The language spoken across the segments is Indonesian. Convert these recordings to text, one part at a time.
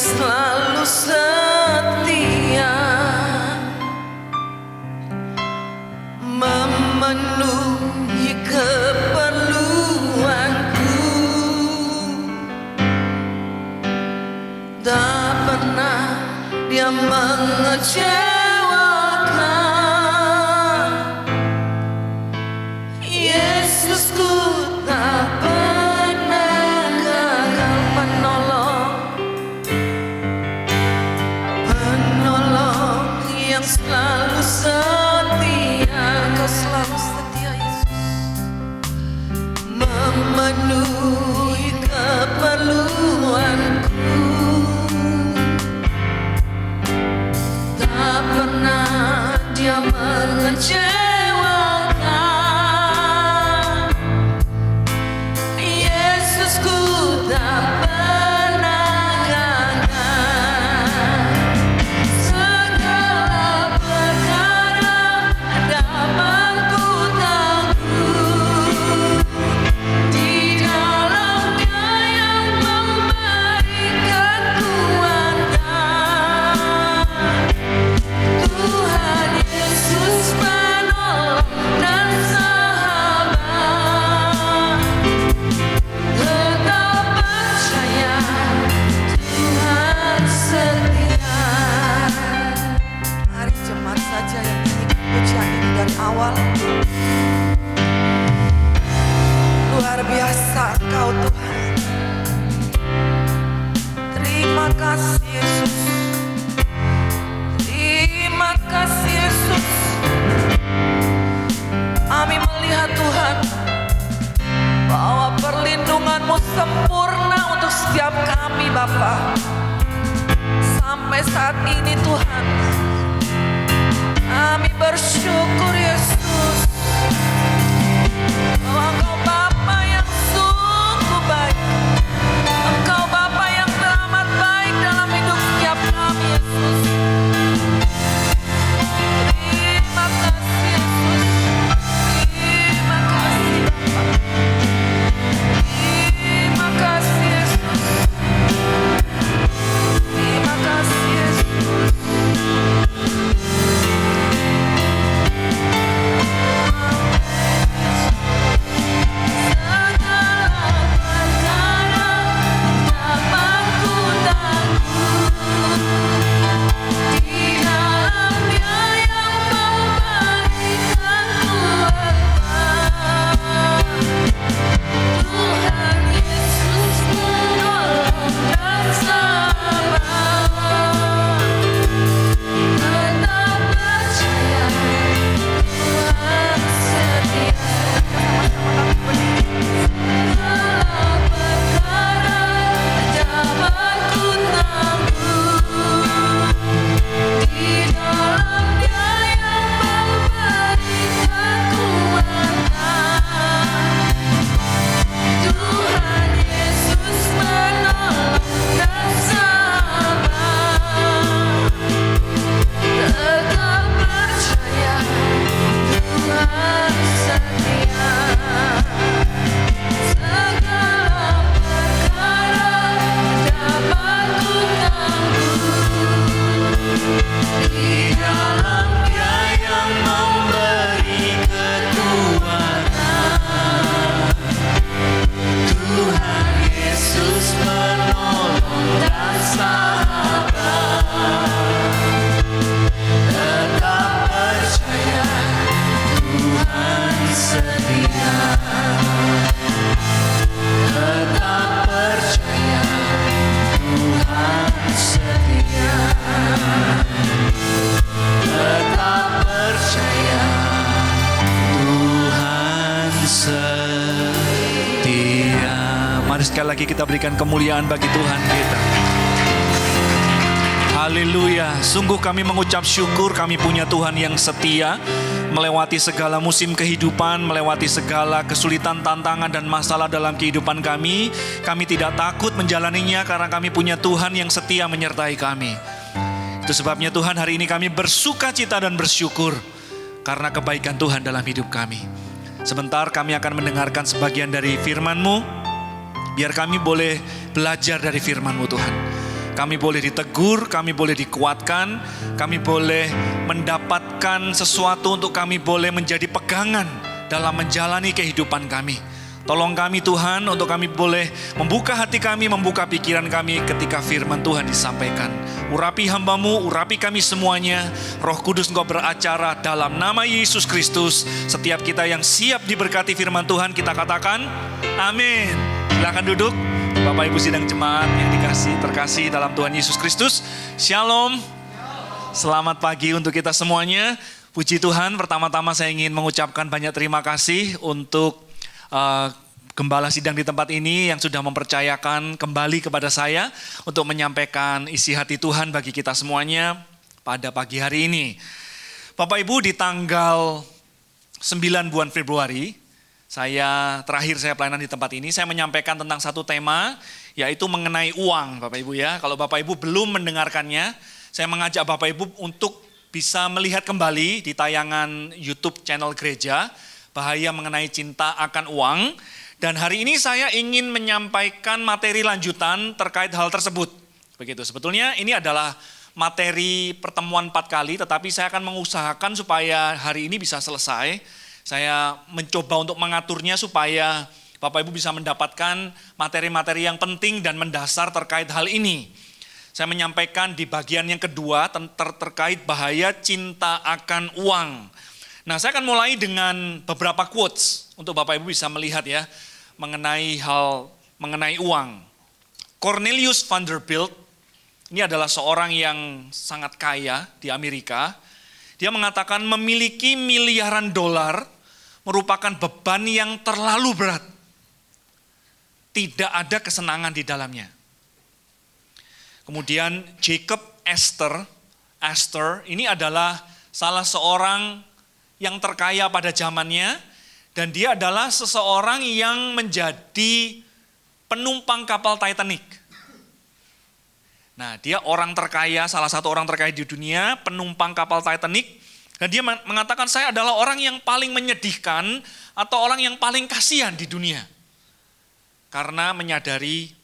selalu setia, memenuhi keperluanku. Tak pernah Dia mengecewakan. Yesusku tak pernah gagal menolong, penolong yang selalu setia. Kau selalu setia Yesus, memenuhi keperluanku. Tak pernah Dia mengecewakan. Yesusku tak pernah gagal. Segala perkara dapat ku tangguh di dalam-Nya yang memberi kekuatan. Tuhan Yesus penolong dan sahabat. Tetap percaya Tuhan setia. Mari jemaat saja yang nyanyikan pujian ini dari awal. Luar biasa Engkau Tuhan. Terima kasih Yesus. Terima kasih Yesus. Kami melihat Tuhan bahwa perlindungan-Mu sempurna untuk setiap kami Bapa. Sampai saat ini Tuhan, kami bersyukur Yesus bahwa Engkau Bapa yang sungguh baik. Engkau Bapa yang teramat baik dalam hidup setiap kami Yesus. Terima kasih Yesus. Terima kasih Bapa. Terima kasih Yesus. Terima kasih Yesus. Mari sekali lagi kita berikan kemuliaan bagi Tuhan kita. Haleluya. Sungguh kami mengucap syukur kami punya Tuhan yang setia. Melewati segala musim kehidupan, melewati segala kesulitan, tantangan dan masalah dalam kehidupan kami. Kami tidak takut menjalaninya karena kami punya Tuhan yang setia menyertai kami. Itu sebabnya Tuhan hari ini kami bersuka cita dan bersyukur karena kebaikan Tuhan dalam hidup kami. Sebentar kami akan mendengarkan sebagian dari firman-Mu. Biar kami boleh belajar dari firman-Mu Tuhan. Kami boleh ditegur, kami boleh dikuatkan, kami boleh mendapatkan sesuatu untuk kami boleh menjadi pegangan dalam menjalani kehidupan kami. Tolong kami Tuhan untuk kami boleh membuka hati kami, membuka pikiran kami ketika firman Tuhan disampaikan. Urapi hamba-Mu, urapi kami semuanya. Roh Kudus Engkau beracara dalam nama Yesus Kristus. Setiap kita yang siap diberkati firman Tuhan, kita katakan amin. Silakan duduk. Bapak Ibu sidang jemaat yang terkasih dalam Tuhan Yesus Kristus. Shalom. Selamat pagi untuk kita semuanya. Puji Tuhan, pertama-tama saya ingin mengucapkan banyak terima kasih untuk gembala sidang di tempat ini yang sudah mempercayakan kembali kepada saya untuk menyampaikan isi hati Tuhan bagi kita semuanya pada pagi hari ini. Bapak Ibu, di tanggal 9 bulan Februari, terakhir saya pelayanan di tempat ini, saya menyampaikan tentang satu tema, yaitu mengenai uang, Bapak Ibu ya. Kalau Bapak Ibu belum mendengarkannya, saya mengajak Bapak Ibu untuk bisa melihat kembali di tayangan YouTube channel gereja, Bahaya Mengenai Cinta Akan Uang. Dan hari ini saya ingin menyampaikan materi lanjutan terkait hal tersebut. Begitu, sebetulnya ini adalah materi pertemuan 4 kali, tetapi saya akan mengusahakan supaya hari ini bisa selesai. Saya mencoba untuk mengaturnya supaya Bapak Ibu bisa mendapatkan materi-materi yang penting dan mendasar terkait hal ini. Saya menyampaikan di bagian yang kedua terkait bahaya cinta akan uang. Nah, saya akan mulai dengan beberapa quotes untuk Bapak Ibu bisa melihat ya mengenai uang. Cornelius Vanderbilt, ini adalah seorang yang sangat kaya di Amerika. Dia mengatakan memiliki miliaran dolar merupakan beban yang terlalu berat. Tidak ada kesenangan di dalamnya. Kemudian Jacob Astor ini adalah salah seorang yang terkaya pada zamannya, dan dia adalah seseorang yang menjadi penumpang kapal Titanic. Nah, dia orang terkaya, salah satu orang terkaya di dunia, penumpang kapal Titanic. Dan dia mengatakan, saya adalah orang yang paling menyedihkan atau orang yang paling kasihan di dunia. Karena menyadari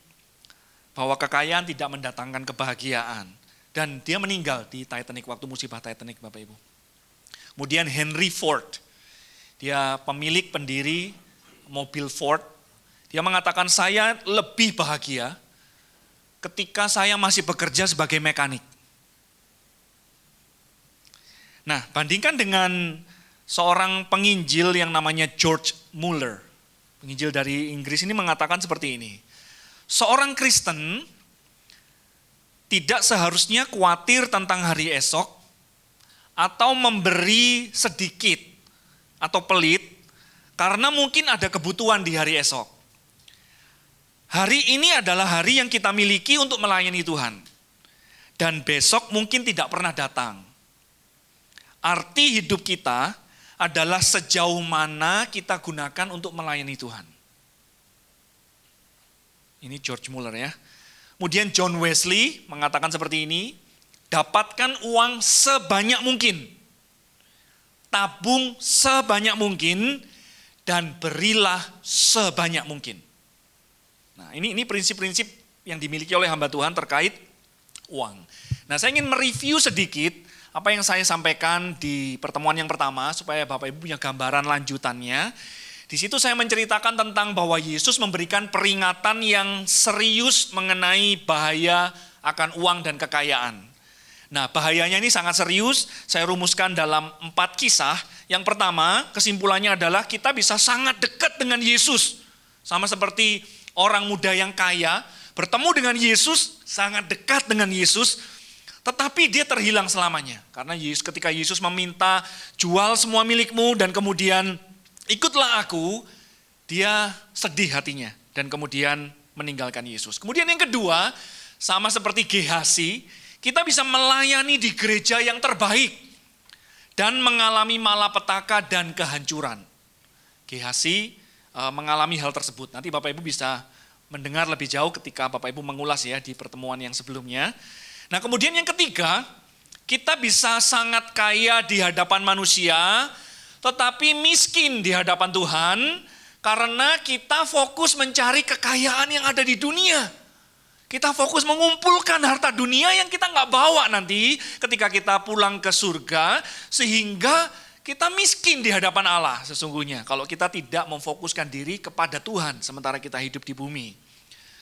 bahwa kekayaan tidak mendatangkan kebahagiaan. Dan dia meninggal di Titanic, waktu musibah Titanic, Bapak Ibu. Kemudian Henry Ford, dia pemilik pendiri mobil Ford. Dia mengatakan, saya lebih bahagia ketika saya masih bekerja sebagai mekanik. Nah, bandingkan dengan seorang penginjil yang namanya George Mueller. Penginjil dari Inggris ini mengatakan seperti ini. Seorang Kristen tidak seharusnya khawatir tentang hari esok atau memberi sedikit atau pelit karena mungkin ada kebutuhan di hari esok. Hari ini adalah hari yang kita miliki untuk melayani Tuhan. Dan besok mungkin tidak pernah datang. Arti hidup kita adalah sejauh mana kita gunakan untuk melayani Tuhan. Ini George Mueller ya. Kemudian John Wesley mengatakan seperti ini, dapatkan uang sebanyak mungkin, tabung sebanyak mungkin, dan berilah sebanyak mungkin. Nah, ini prinsip-prinsip yang dimiliki oleh hamba Tuhan terkait uang. Nah, saya ingin mereview sedikit apa yang saya sampaikan di pertemuan yang pertama, supaya Bapak Ibu punya gambaran lanjutannya. Di situ saya menceritakan tentang bahwa Yesus memberikan peringatan yang serius mengenai bahaya akan uang dan kekayaan. Nah, bahayanya ini sangat serius, saya rumuskan dalam 4 kisah. Yang pertama, kesimpulannya adalah kita bisa sangat dekat dengan Yesus. Sama seperti orang muda yang kaya, bertemu dengan Yesus, sangat dekat dengan Yesus, tetapi dia terhilang selamanya. Karena ketika Yesus meminta, jual semua milikmu dan kemudian ikutlah aku, dia sedih hatinya dan kemudian meninggalkan Yesus. Kemudian yang kedua, sama seperti Gehazi, kita bisa melayani di gereja yang terbaik dan mengalami malapetaka dan kehancuran. Gehazi mengalami hal tersebut. Nanti Bapak Ibu bisa mendengar lebih jauh ketika Bapak Ibu mengulas ya di pertemuan yang sebelumnya. Nah, kemudian yang ketiga, kita bisa sangat kaya di hadapan manusia, tetapi miskin di hadapan Tuhan, karena kita fokus mencari kekayaan yang ada di dunia. Kita fokus mengumpulkan harta dunia yang kita nggak bawa nanti ketika kita pulang ke surga, sehingga kita miskin di hadapan Allah sesungguhnya kalau kita tidak memfokuskan diri kepada Tuhan sementara kita hidup di bumi.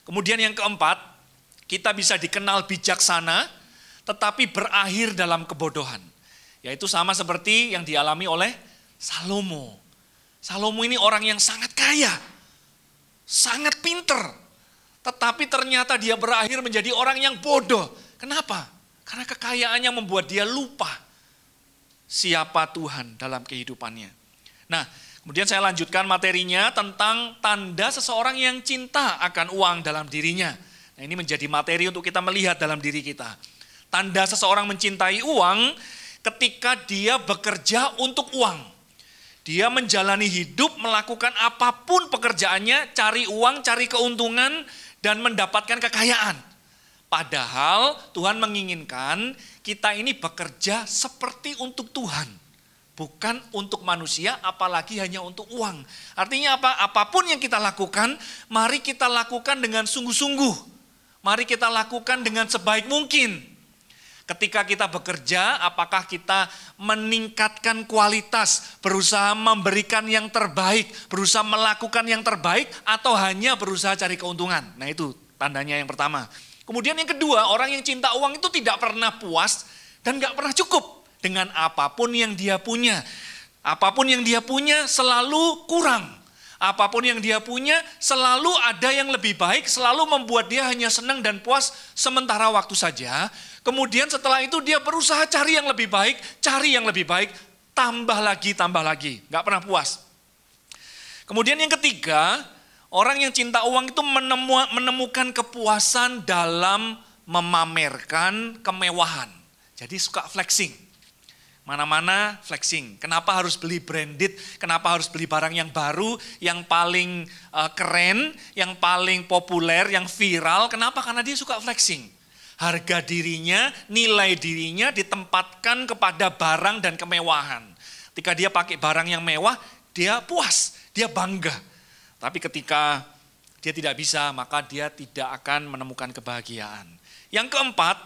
Kemudian yang keempat, kita bisa dikenal bijaksana tetapi berakhir dalam kebodohan. Yaitu sama seperti yang dialami oleh Salomo. Salomo ini orang yang sangat kaya, sangat pinter. Tetapi ternyata dia berakhir menjadi orang yang bodoh. Kenapa? Karena kekayaannya membuat dia lupa siapa Tuhan dalam kehidupannya. Nah, kemudian saya lanjutkan materinya tentang tanda seseorang yang cinta akan uang dalam dirinya. Nah, ini menjadi materi untuk kita melihat dalam diri kita. Tanda seseorang mencintai uang ketika dia bekerja untuk uang. Dia menjalani hidup, melakukan apapun pekerjaannya, cari uang, cari keuntungan, dan mendapatkan kekayaan. Padahal Tuhan menginginkan kita ini bekerja seperti untuk Tuhan. Bukan untuk manusia, apalagi hanya untuk uang. Artinya apa? Apapun yang kita lakukan, mari kita lakukan dengan sungguh-sungguh. Mari kita lakukan dengan sebaik mungkin. Ketika kita bekerja, apakah kita meningkatkan kualitas, berusaha memberikan yang terbaik, berusaha melakukan yang terbaik, atau hanya berusaha cari keuntungan? Nah itu tandanya yang pertama. Kemudian yang kedua, orang yang cinta uang itu tidak pernah puas dan gak pernah cukup dengan apapun yang dia punya. Apapun yang dia punya selalu kurang. Apapun yang dia punya selalu ada yang lebih baik, selalu membuat dia hanya senang dan puas sementara waktu saja. Kemudian setelah itu dia berusaha cari yang lebih baik, tambah lagi, gak pernah puas. Kemudian yang ketiga, orang yang cinta uang itu menemukan kepuasan dalam memamerkan kemewahan. Jadi suka flexing, mana-mana flexing. Kenapa harus beli branded, kenapa harus beli barang yang baru, yang paling keren, yang paling populer, yang viral. Kenapa? Karena dia suka flexing. Harga dirinya, nilai dirinya ditempatkan kepada barang dan kemewahan. Ketika dia pakai barang yang mewah, dia puas, dia bangga. Tapi ketika dia tidak bisa, maka dia tidak akan menemukan kebahagiaan. Yang keempat,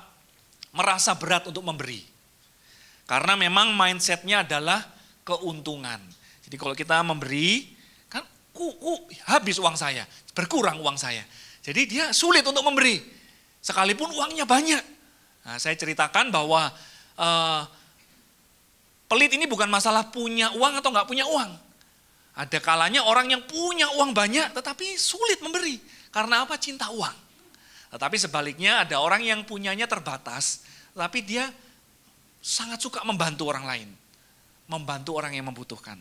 merasa berat untuk memberi. Karena memang mindsetnya adalah keuntungan. Jadi kalau kita memberi, kan habis uang saya, berkurang uang saya. Jadi dia sulit untuk memberi. Sekalipun uangnya banyak. Nah, saya ceritakan bahwa pelit ini bukan masalah punya uang atau nggak punya uang. Ada kalanya orang yang punya uang banyak tetapi sulit memberi. Karena apa? Cinta uang. Tetapi sebaliknya ada orang yang punyanya terbatas, tapi dia sangat suka membantu orang lain. Membantu orang yang membutuhkan.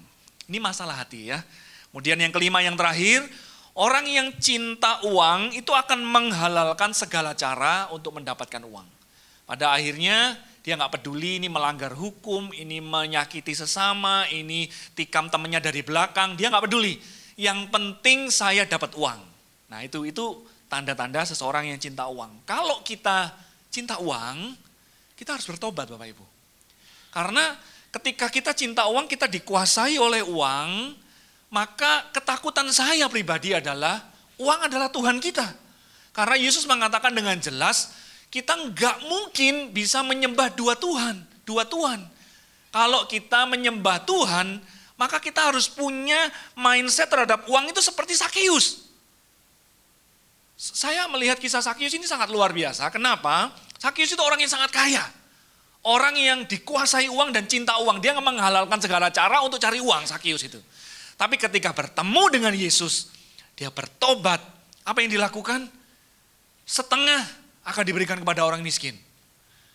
Ini masalah hati ya. Kemudian yang kelima, yang terakhir, orang yang cinta uang itu akan menghalalkan segala cara untuk mendapatkan uang. Pada akhirnya dia nggak peduli ini melanggar hukum, ini menyakiti sesama, ini tikam temannya dari belakang, dia nggak peduli. Yang penting saya dapat uang. Nah itu tanda-tanda seseorang yang cinta uang. Kalau kita cinta uang, kita harus bertobat Bapak Ibu. Karena ketika kita cinta uang, kita dikuasai oleh uang, maka ketakutan saya pribadi adalah uang adalah Tuhan kita. Karena Yesus mengatakan dengan jelas, kita nggak mungkin bisa menyembah dua Tuhan. Kalau kita menyembah Tuhan, maka kita harus punya mindset terhadap uang itu seperti Sakeus. Saya melihat kisah Sakeus ini sangat luar biasa. Kenapa? Sakeus itu orang yang sangat kaya. Orang yang dikuasai uang dan cinta uang. Dia menghalalkan segala cara untuk cari uang, Sakeus itu. Tapi ketika bertemu dengan Yesus, dia bertobat. Apa yang dilakukan? Setengah akan diberikan kepada orang miskin.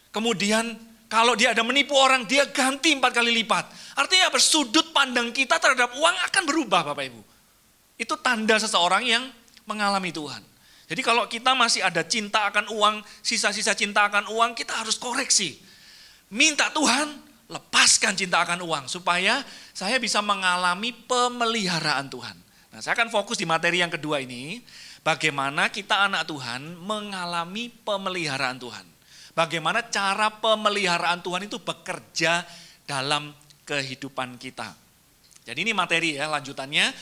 Kemudian kalau dia ada menipu orang, dia ganti 4 kali lipat. Artinya apa? Sudut pandang kita terhadap uang akan berubah Bapak Ibu. Itu tanda seseorang yang mengalami Tuhan. Jadi kalau kita masih ada cinta akan uang, sisa-sisa cinta akan uang, kita harus koreksi. Minta Tuhan, lepaskan cinta akan uang supaya saya bisa mengalami pemeliharaan Tuhan. Nah, saya akan fokus di materi yang kedua ini, bagaimana kita anak Tuhan mengalami pemeliharaan Tuhan. Bagaimana cara pemeliharaan Tuhan itu bekerja dalam kehidupan kita. Jadi ini materi ya lanjutannya,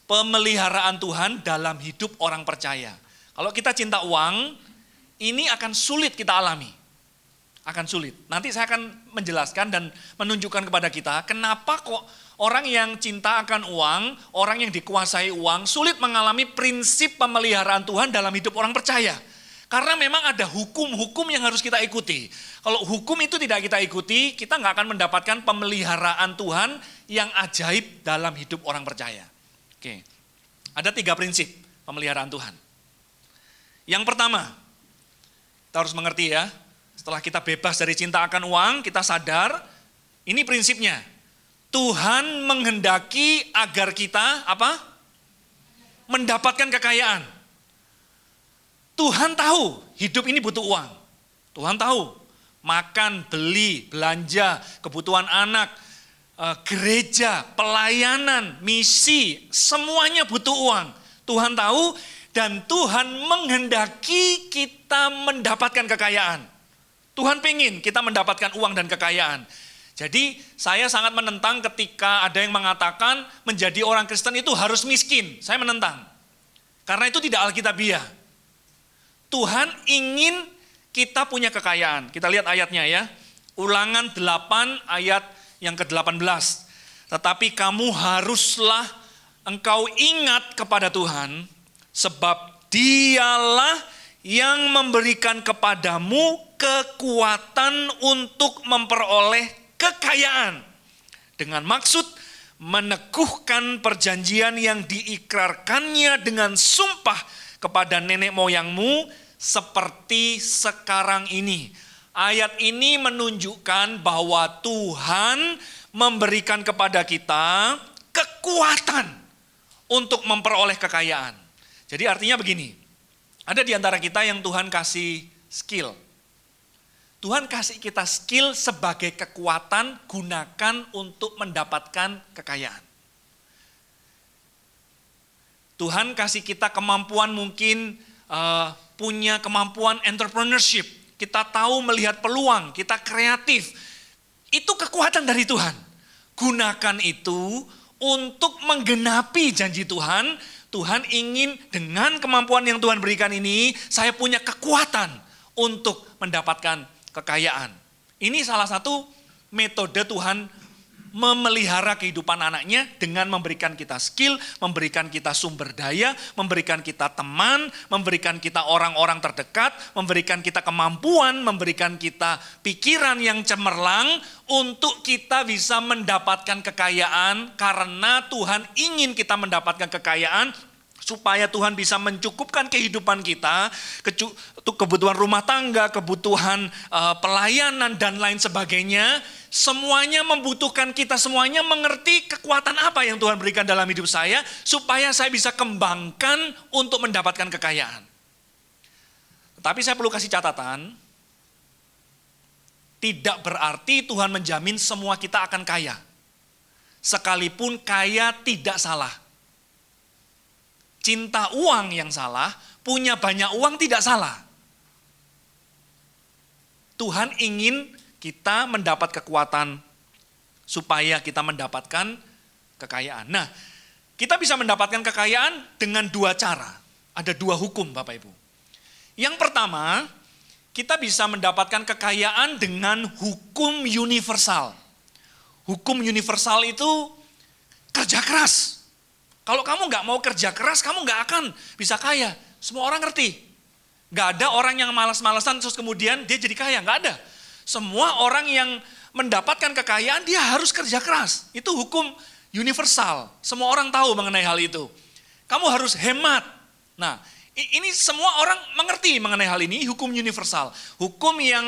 pemeliharaan Tuhan dalam hidup orang percaya. Kalau kita cinta uang, ini akan sulit kita alami. Akan sulit. Nanti saya akan menjelaskan dan menunjukkan kepada kita kenapa kok orang yang cinta akan uang, orang yang dikuasai uang, sulit mengalami prinsip pemeliharaan Tuhan dalam hidup orang percaya. Karena memang ada hukum-hukum yang harus kita ikuti. Kalau hukum itu tidak kita ikuti, kita nggak akan mendapatkan pemeliharaan Tuhan yang ajaib dalam hidup orang percaya. Oke, ada 3 prinsip pemeliharaan Tuhan. Yang pertama, kita harus mengerti ya, setelah kita bebas dari cinta akan uang, kita sadar, ini prinsipnya. Tuhan menghendaki agar kita apa? Mendapatkan kekayaan. Tuhan tahu hidup ini butuh uang. Tuhan tahu makan, beli, belanja, kebutuhan anak, gereja, pelayanan, misi, semuanya butuh uang. Tuhan tahu dan Tuhan menghendaki kita mendapatkan kekayaan. Tuhan pengen kita mendapatkan uang dan kekayaan. Jadi saya sangat menentang ketika ada yang mengatakan menjadi orang Kristen itu harus miskin. Saya menentang. Karena itu tidak alkitabiah. Tuhan ingin kita punya kekayaan. Kita lihat ayatnya ya. Ulangan 8 ayat yang ke-18. Tetapi kamu haruslah engkau ingat kepada Tuhan, sebab Dialah yang memberikan kepadamu kekuatan untuk memperoleh kekayaan. Dengan maksud meneguhkan perjanjian yang diikrarkannya dengan sumpah kepada nenek moyangmu seperti sekarang ini. Ayat ini menunjukkan bahwa Tuhan memberikan kepada kita kekuatan untuk memperoleh kekayaan. Jadi artinya begini, ada di antara kita yang Tuhan kasih skill. Tuhan kasih kita skill sebagai kekuatan, gunakan untuk mendapatkan kekayaan. Tuhan kasih kita kemampuan mungkin punya kemampuan entrepreneurship. Kita tahu melihat peluang, kita kreatif. Itu kekuatan dari Tuhan. Gunakan itu untuk menggenapi janji Tuhan. Tuhan ingin dengan kemampuan yang Tuhan berikan ini, saya punya kekuatan untuk mendapatkan kekayaan. Ini salah satu metode Tuhan memelihara kehidupan anaknya dengan memberikan kita skill, memberikan kita sumber daya, memberikan kita teman, memberikan kita orang-orang terdekat, memberikan kita kemampuan, memberikan kita pikiran yang cemerlang untuk kita bisa mendapatkan kekayaan karena Tuhan ingin kita mendapatkan kekayaan supaya Tuhan bisa mencukupkan kehidupan kita, kebutuhan rumah tangga, kebutuhan pelayanan dan lain sebagainya. Semuanya membutuhkan kita semuanya mengerti kekuatan apa yang Tuhan berikan dalam hidup saya supaya saya bisa kembangkan untuk mendapatkan kekayaan. Tetapi saya perlu kasih catatan, tidak berarti Tuhan menjamin semua kita akan kaya. Sekalipun kaya tidak salah. Cinta uang yang salah, punya banyak uang tidak salah. Tuhan ingin kita mendapat kekuatan supaya kita mendapatkan kekayaan. Nah, kita bisa mendapatkan kekayaan dengan 2 cara. Ada 2 hukum Bapak Ibu. Yang pertama, kita bisa mendapatkan kekayaan dengan hukum universal. Hukum universal itu kerja keras. Kalau kamu nggak mau kerja keras, kamu nggak akan bisa kaya. Semua orang ngerti. Nggak ada orang yang malas-malasan terus kemudian dia jadi kaya, nggak ada. Semua orang yang mendapatkan kekayaan dia harus kerja keras. Itu hukum universal. Semua orang tahu mengenai hal itu. Kamu harus hemat. Nah, ini semua orang mengerti mengenai hal ini, hukum universal. Hukum yang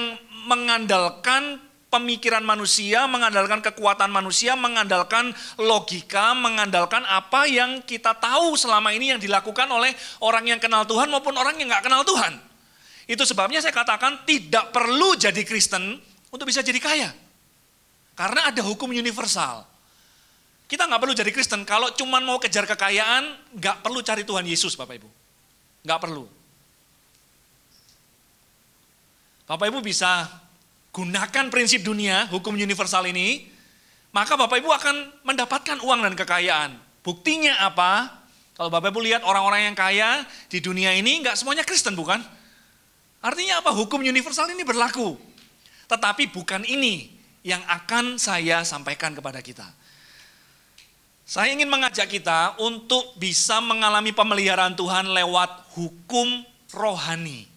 mengandalkan pemikiran manusia, mengandalkan kekuatan manusia, mengandalkan logika, mengandalkan apa yang kita tahu selama ini yang dilakukan oleh orang yang kenal Tuhan maupun orang yang nggak kenal Tuhan. Itu sebabnya saya katakan tidak perlu jadi Kristen untuk bisa jadi kaya. Karena ada hukum universal. Kita nggak perlu jadi Kristen kalau cuma mau kejar kekayaan, nggak perlu cari Tuhan Yesus Bapak Ibu. Nggak perlu. Bapak Ibu bisa gunakan prinsip dunia, hukum universal ini, maka Bapak Ibu akan mendapatkan uang dan kekayaan. Buktinya apa? Kalau Bapak Ibu lihat orang-orang yang kaya di dunia ini, nggak semuanya Kristen bukan? Artinya apa? Hukum universal ini berlaku. Tetapi bukan ini yang akan saya sampaikan kepada kita. Saya ingin mengajak kita untuk bisa mengalami pemeliharaan Tuhan lewat hukum rohani.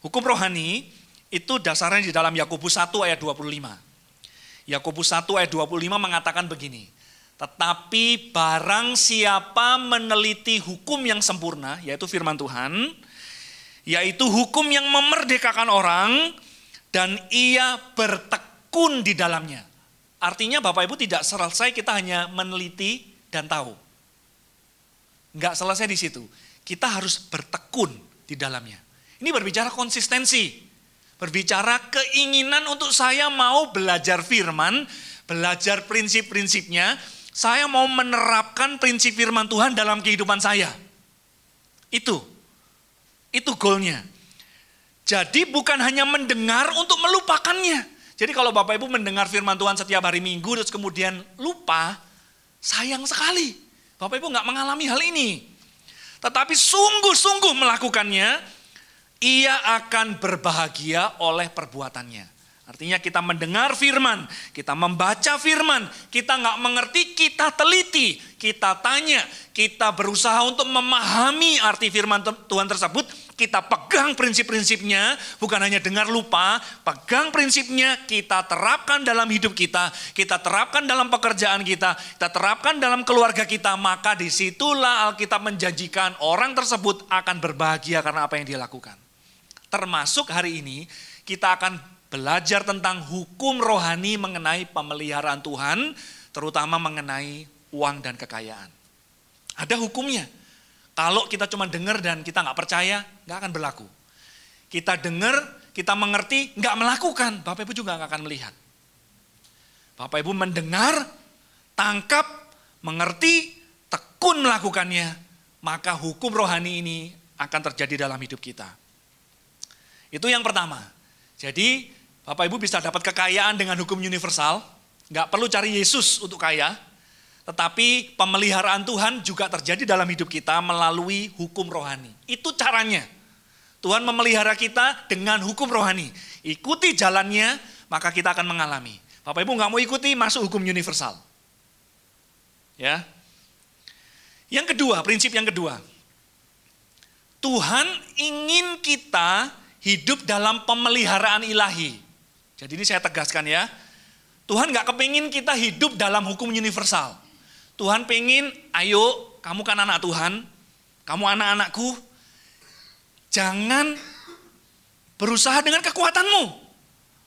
Hukum rohani itu dasarnya di dalam Yakobus 1 ayat 25. Yakobus 1 ayat 25 mengatakan begini. Tetapi barang siapa meneliti hukum yang sempurna, yaitu firman Tuhan, yaitu hukum yang memerdekakan orang, dan ia bertekun di dalamnya. Artinya Bapak Ibu tidak selesai kita hanya meneliti dan tahu. Enggak selesai di situ. Kita harus bertekun di dalamnya. Ini berbicara konsistensi. Berbicara keinginan untuk saya mau belajar firman, belajar prinsip-prinsipnya. Saya mau menerapkan prinsip firman Tuhan dalam kehidupan saya. Itu goalnya. Jadi bukan hanya mendengar untuk melupakannya. Jadi kalau Bapak Ibu mendengar firman Tuhan setiap hari Minggu terus kemudian lupa, sayang sekali. Bapak Ibu nggak mengalami hal ini. Tetapi sungguh-sungguh melakukannya, ia akan berbahagia oleh perbuatannya. Artinya kita mendengar firman, kita membaca firman, kita nggak mengerti, kita teliti, kita tanya, kita berusaha untuk memahami arti firman Tuhan tersebut, kita pegang prinsip-prinsipnya, bukan hanya dengar lupa, pegang prinsipnya, kita terapkan dalam hidup kita terapkan dalam pekerjaan kita terapkan dalam keluarga kita, maka disitulah Alkitab menjanjikan orang tersebut akan berbahagia karena apa yang dia lakukan. Termasuk hari ini kita akan belajar tentang hukum rohani mengenai pemeliharaan Tuhan, terutama mengenai uang dan kekayaan. Ada hukumnya. Kalau kita cuma dengar dan kita nggak percaya, nggak akan berlaku. Kita dengar, kita mengerti, nggak melakukan, Bapak Ibu juga nggak akan melihat. Bapak Ibu mendengar, tangkap, mengerti, tekun melakukannya, maka hukum rohani ini akan terjadi dalam hidup kita. Itu yang pertama. Jadi Bapak Ibu bisa dapat kekayaan dengan hukum universal, nggak perlu cari Yesus untuk kaya, tetapi pemeliharaan Tuhan juga terjadi dalam hidup kita melalui hukum rohani. Itu caranya. Tuhan memelihara kita dengan hukum rohani. Ikuti jalannya, maka kita akan mengalami. Bapak Ibu nggak mau ikuti, masuk hukum universal. Ya. Yang kedua, prinsip yang kedua. Tuhan ingin kita hidup dalam pemeliharaan ilahi. Jadi ini saya tegaskan ya. Tuhan gak kepingin kita hidup dalam hukum universal. Tuhan pengen, ayo kamu kan anak Tuhan, kamu anak-anakku, jangan berusaha dengan kekuatanmu.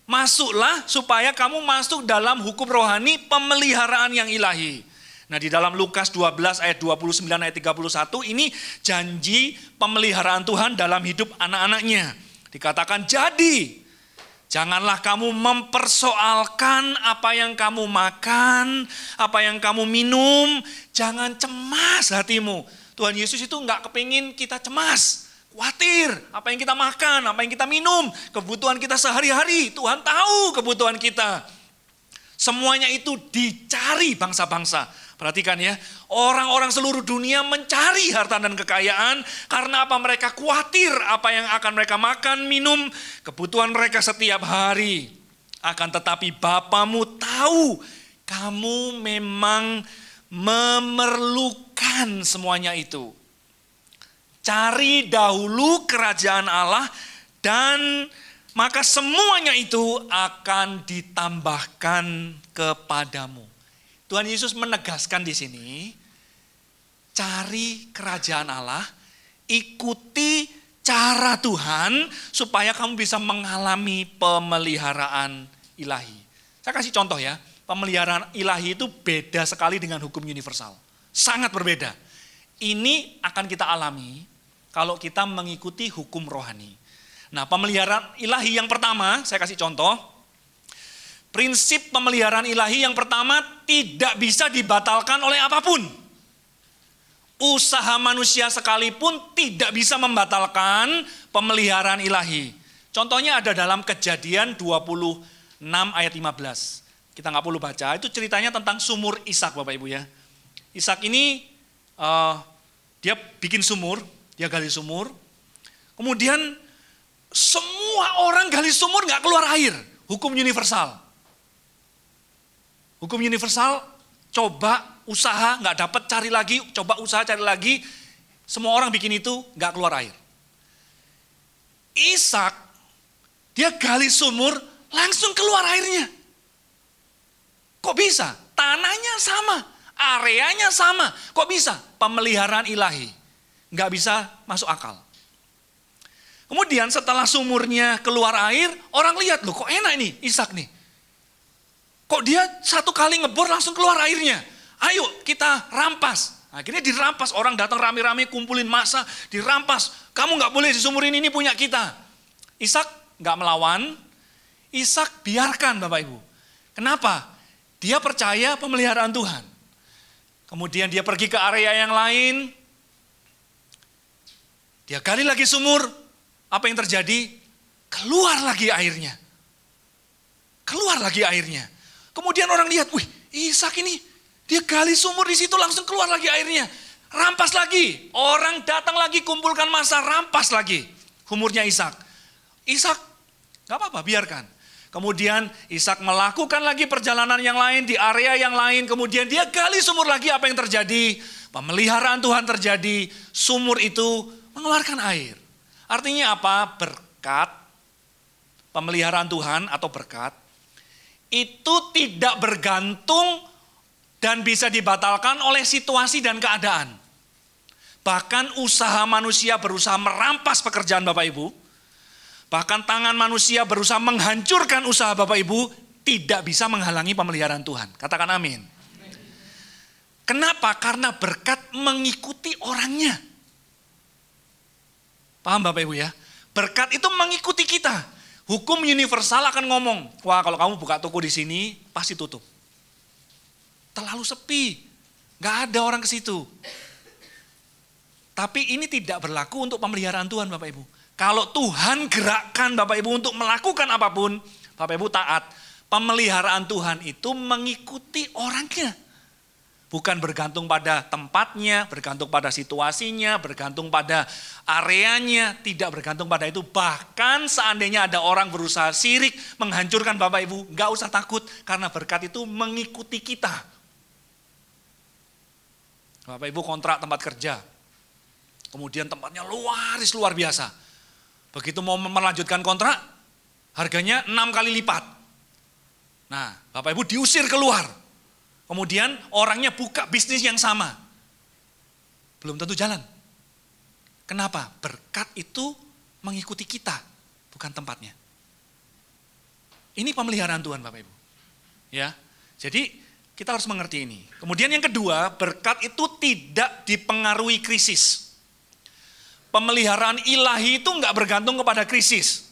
Masuklah supaya kamu masuk dalam hukum rohani pemeliharaan yang ilahi. Nah di dalam Lukas 12 ayat 29 ayat 31 ini janji pemeliharaan Tuhan dalam hidup anak-anaknya. Dikatakan jadi janganlah kamu mempersoalkan apa yang kamu makan, apa yang kamu minum, jangan cemas hatimu. Tuhan Yesus itu enggak kepingin kita cemas, khawatir apa yang kita makan, apa yang kita minum, kebutuhan kita sehari-hari. Tuhan tahu kebutuhan kita. Semuanya itu dicari bangsa-bangsa. Perhatikan ya, orang-orang seluruh dunia mencari harta dan kekayaan karena apa? Mereka khawatir apa yang akan mereka makan, minum, kebutuhan mereka setiap hari. Akan tetapi Bapamu tahu kamu memang memerlukan semuanya itu. Cari dahulu kerajaan Allah dan maka semuanya itu akan ditambahkan kepadamu. Tuhan Yesus menegaskan di sini, cari kerajaan Allah, ikuti cara Tuhan supaya kamu bisa mengalami pemeliharaan ilahi. Saya kasih contoh ya, pemeliharaan ilahi itu beda sekali dengan hukum universal. Sangat berbeda. Ini akan kita alami kalau kita mengikuti hukum rohani. Nah, pemeliharaan ilahi yang pertama, saya kasih contoh. Prinsip pemeliharaan ilahi yang pertama tidak bisa dibatalkan oleh apapun. Usaha manusia sekalipun tidak bisa membatalkan pemeliharaan ilahi. Contohnya ada dalam Kejadian 26 ayat 15. Kita nggak perlu baca, itu ceritanya tentang sumur Ishak Bapak Ibu ya. Ishak ini dia bikin sumur, dia gali sumur. Kemudian semua orang gali sumur nggak keluar air. Hukum universal. Hukum universal, coba usaha nggak dapat cari lagi, coba usaha cari lagi. Semua orang bikin itu nggak keluar air. Ishak, dia gali sumur langsung keluar airnya. Kok bisa? Tanahnya sama, areanya sama. Kok bisa? Pemeliharaan ilahi. Nggak bisa masuk akal. Kemudian setelah sumurnya keluar air, orang lihat, loh kok enak nih Ishak nih. Kok dia satu kali ngebor langsung keluar airnya. Ayo kita rampas. Akhirnya dirampas, orang datang rame-rame kumpulin massa, dirampas. Kamu nggak boleh di sumur ini punya kita. Ishak nggak melawan, Ishak biarkan Bapak Ibu. Kenapa? Dia percaya pemeliharaan Tuhan. Kemudian dia pergi ke area yang lain, dia gali lagi sumur. Apa yang terjadi? Keluar lagi airnya. Keluar lagi airnya. Kemudian orang lihat, wih Ishak ini, dia gali sumur di situ langsung keluar lagi airnya. Rampas lagi. Orang datang lagi kumpulkan massa, rampas lagi sumurnya Ishak. Ishak, gak apa-apa biarkan. Kemudian Ishak melakukan lagi perjalanan yang lain di area yang lain. Kemudian dia gali sumur lagi, apa yang terjadi? Pemeliharaan Tuhan terjadi. Sumur itu mengeluarkan air. Artinya apa? Berkat, pemeliharaan Tuhan atau berkat, itu tidak bergantung dan bisa dibatalkan oleh situasi dan keadaan. Bahkan usaha manusia berusaha merampas pekerjaan Bapak Ibu, bahkan tangan manusia berusaha menghancurkan usaha Bapak Ibu, tidak bisa menghalangi pemeliharaan Tuhan. Katakan amin. Kenapa? Karena berkat mengikuti orangnya. Paham Bapak Ibu ya? Berkat itu mengikuti kita. Hukum universal akan ngomong, wah kalau kamu buka toko di sini pasti tutup. Terlalu sepi, gak ada orang ke situ. Tapi ini tidak berlaku untuk pemeliharaan Tuhan Bapak Ibu. Kalau Tuhan gerakkan Bapak Ibu untuk melakukan apapun, Bapak Ibu taat. Pemeliharaan Tuhan itu mengikuti orangnya. Bukan bergantung pada tempatnya, bergantung pada situasinya, bergantung pada areanya, tidak bergantung pada itu. Bahkan seandainya ada orang berusaha sirik, menghancurkan Bapak Ibu, gak usah takut karena berkat itu mengikuti kita. Bapak Ibu kontrak tempat kerja, kemudian tempatnya luar biasa. Begitu mau melanjutkan kontrak, harganya 6 kali lipat. Nah, Bapak Ibu diusir keluar. Kemudian orangnya buka bisnis yang sama. Belum tentu jalan. Kenapa? Berkat itu mengikuti kita, bukan tempatnya. Ini pemeliharaan Tuhan Bapak Ibu. Ya. Jadi kita harus mengerti ini. Kemudian yang kedua, berkat itu tidak dipengaruhi krisis. Pemeliharaan ilahi itu enggak bergantung kepada krisis.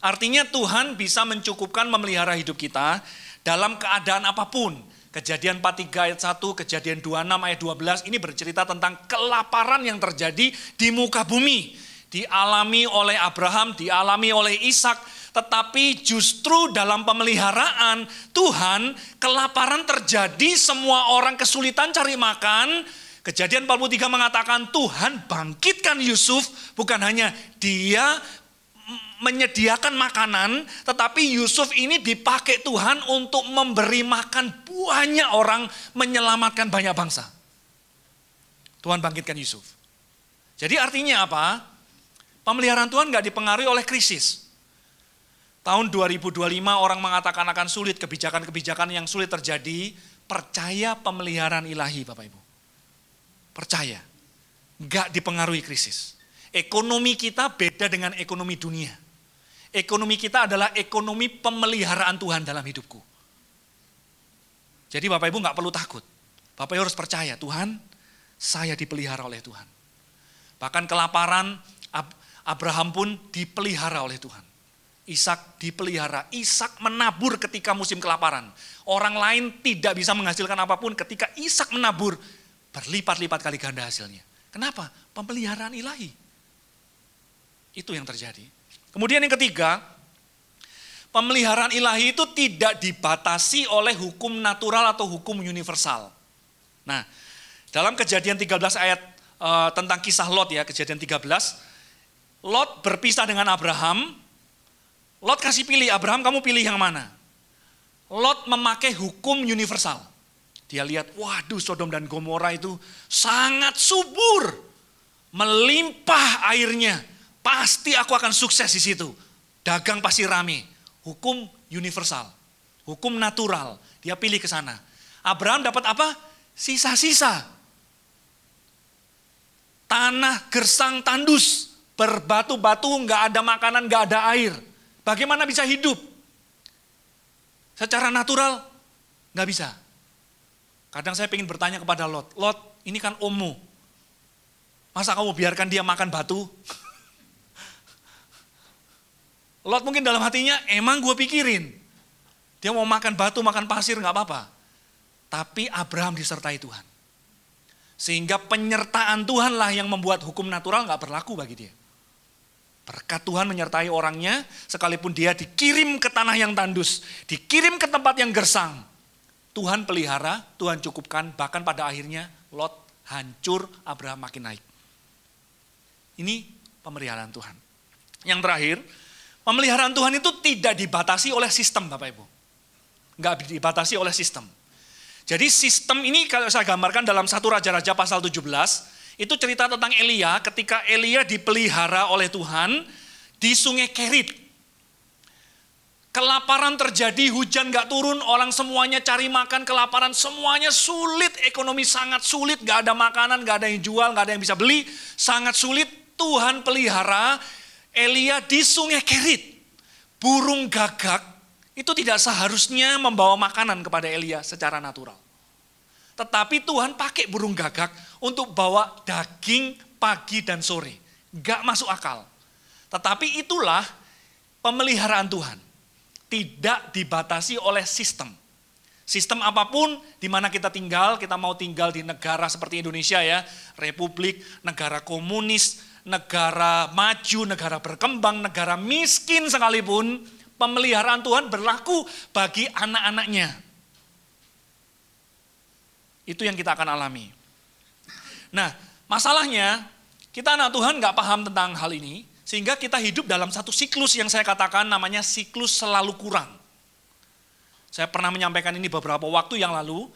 Artinya Tuhan bisa mencukupkan memelihara hidup kita dalam keadaan apapun. Kejadian 43 ayat 1, Kejadian 26 ayat 12 ini bercerita tentang kelaparan yang terjadi di muka bumi. Dialami oleh Abraham, dialami oleh Ishak, tetapi justru dalam pemeliharaan Tuhan, kelaparan terjadi, semua orang kesulitan cari makan. Kejadian 43 mengatakan Tuhan bangkitkan Yusuf, bukan hanya dia menyediakan makanan, tetapi Yusuf ini dipakai Tuhan untuk memberi makan banyak orang, menyelamatkan banyak bangsa. Tuhan bangkitkan Yusuf. Jadi artinya apa? Pemeliharaan Tuhan gak dipengaruhi oleh krisis. Tahun 2025 orang mengatakan akan sulit, kebijakan-kebijakan yang sulit terjadi. Percaya pemeliharaan ilahi Bapak Ibu. Percaya. Gak dipengaruhi krisis. Ekonomi kita beda dengan ekonomi dunia. Ekonomi kita adalah ekonomi pemeliharaan Tuhan dalam hidupku. Jadi Bapak Ibu gak perlu takut. Bapak Ibu harus percaya, Tuhan, saya dipelihara oleh Tuhan. Bahkan kelaparan, Abraham pun dipelihara oleh Tuhan. Ishak dipelihara, Ishak menabur ketika musim kelaparan. Orang lain tidak bisa menghasilkan apapun, ketika Ishak menabur, berlipat-lipat kali ganda hasilnya. Kenapa? Pemeliharaan ilahi. Itu yang terjadi. Kemudian yang ketiga, pemeliharaan ilahi itu tidak dibatasi oleh hukum natural atau hukum universal. Nah, dalam Kejadian 13 ayat tentang kisah Lot ya, Kejadian 13, Lot berpisah dengan Abraham. Lot kasih pilih, Abraham kamu pilih yang mana? Lot memakai hukum universal. Dia lihat, waduh Sodom dan Gomora itu sangat subur. Melimpah airnya. Pasti aku akan sukses di situ. Dagang pasti rame. Hukum universal. Hukum natural. Dia pilih ke sana. Abraham dapat apa? Sisa-sisa. Tanah gersang tandus. Berbatu-batu, nggak ada makanan, nggak ada air. Bagaimana bisa hidup? Secara natural, nggak bisa. Kadang saya ingin bertanya kepada Lot, Lot ini kan ommu. Masa kamu biarkan dia makan batu? Lot mungkin dalam hatinya, emang gue pikirin. Dia mau makan batu, makan pasir, nggak apa-apa. Tapi Abraham disertai Tuhan. Sehingga penyertaan Tuhanlah yang membuat hukum natural nggak berlaku bagi dia. Berkat Tuhan menyertai orangnya, sekalipun dia dikirim ke tanah yang tandus, dikirim ke tempat yang gersang. Tuhan pelihara, Tuhan cukupkan, bahkan pada akhirnya Lot hancur, Abraham makin naik. Ini pemeliharaan Tuhan. Yang terakhir, pemeliharaan Tuhan itu tidak dibatasi oleh sistem Bapak Ibu. Nggak dibatasi oleh sistem. Jadi sistem ini kalau saya gambarkan dalam 1 Raja-Raja pasal 17, itu cerita tentang Elia ketika Elia dipelihara oleh Tuhan di sungai Kerit. Kelaparan terjadi, hujan gak turun, orang semuanya cari makan, kelaparan, semuanya sulit, ekonomi sangat sulit, gak ada makanan, gak ada yang jual, gak ada yang bisa beli, sangat sulit. Tuhan pelihara Elia di sungai Kerit. Burung gagak itu tidak seharusnya membawa makanan kepada Elia secara natural. Tetapi Tuhan pakai burung gagak untuk bawa daging pagi dan sore. Gak masuk akal. Tetapi itulah pemeliharaan Tuhan. Tidak dibatasi oleh sistem. Sistem apapun di mana kita tinggal, kita mau tinggal di negara seperti Indonesia ya. Republik, negara komunis, negara maju, negara berkembang, negara miskin sekalipun. Pemeliharaan Tuhan berlaku bagi anak-anaknya. Itu yang kita akan alami. Nah, masalahnya kita anak Tuhan gak paham tentang hal ini, sehingga kita hidup dalam satu siklus yang saya katakan namanya siklus selalu kurang. Saya pernah menyampaikan ini beberapa waktu yang lalu.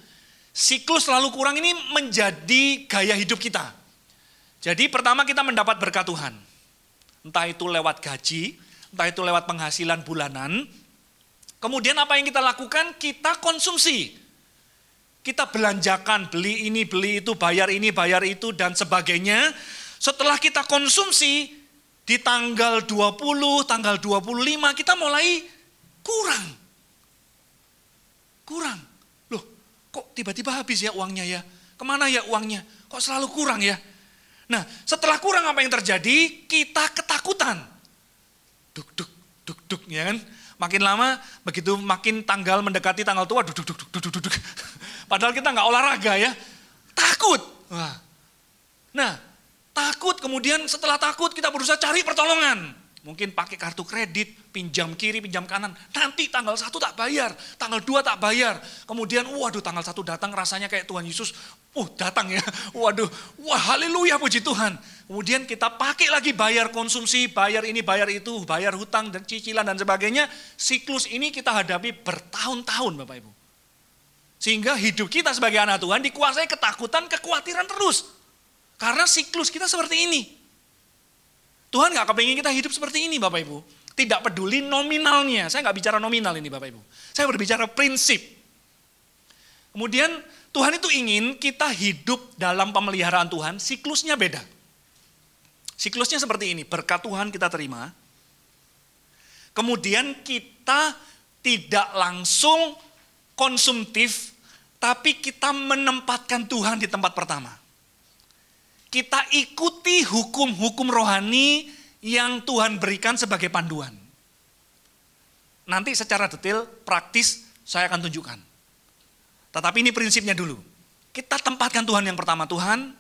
Siklus selalu kurang ini menjadi gaya hidup kita. Jadi pertama kita mendapat berkat Tuhan. Entah itu lewat gaji, entah itu lewat penghasilan bulanan. Kemudian apa yang kita lakukan? Kita konsumsi. Kita belanjakan, beli ini, beli itu, bayar ini, bayar itu, dan sebagainya. Setelah kita konsumsi, di tanggal 20, tanggal 25, kita mulai kurang. Kurang. Loh, kok tiba-tiba habis ya uangnya ya? Kemana ya uangnya? Kok selalu kurang ya? Nah, setelah kurang apa yang terjadi? Kita ketakutan. Duk, duk, duk, duk, ya kan? Makin lama, begitu makin tanggal mendekati tanggal tua, duk, duk, duk, duk, duk, duk. Padahal kita nggak olahraga ya, takut. Wah. Nah, takut kemudian setelah takut kita berusaha cari pertolongan. Mungkin pakai kartu kredit, pinjam kiri, pinjam kanan. Nanti tanggal 1 tak bayar, tanggal 2 tak bayar. Kemudian waduh tanggal 1 datang rasanya kayak Tuhan Yesus, datang ya. Waduh, wah haleluya puji Tuhan. Kemudian kita pakai lagi bayar konsumsi, bayar ini, bayar itu, bayar hutang dan cicilan dan sebagainya. Siklus ini kita hadapi bertahun-tahun Bapak Ibu. Sehingga hidup kita sebagai anak Tuhan dikuasai ketakutan, kekhawatiran terus. Karena siklus kita seperti ini. Tuhan gak kepingin kita hidup seperti ini Bapak Ibu. Tidak peduli nominalnya. Saya gak bicara nominal ini Bapak Ibu. Saya berbicara prinsip. Kemudian Tuhan itu ingin kita hidup dalam pemeliharaan Tuhan. Siklusnya beda. Siklusnya seperti ini. Berkat Tuhan kita terima. Kemudian kita tidak langsung konsumtif, tapi kita menempatkan Tuhan di tempat pertama. Kita ikuti hukum-hukum rohani yang Tuhan berikan sebagai panduan. Nanti secara detail, praktis saya akan tunjukkan. Tetapi ini prinsipnya dulu. Kita tempatkan Tuhan yang pertama. Tuhan,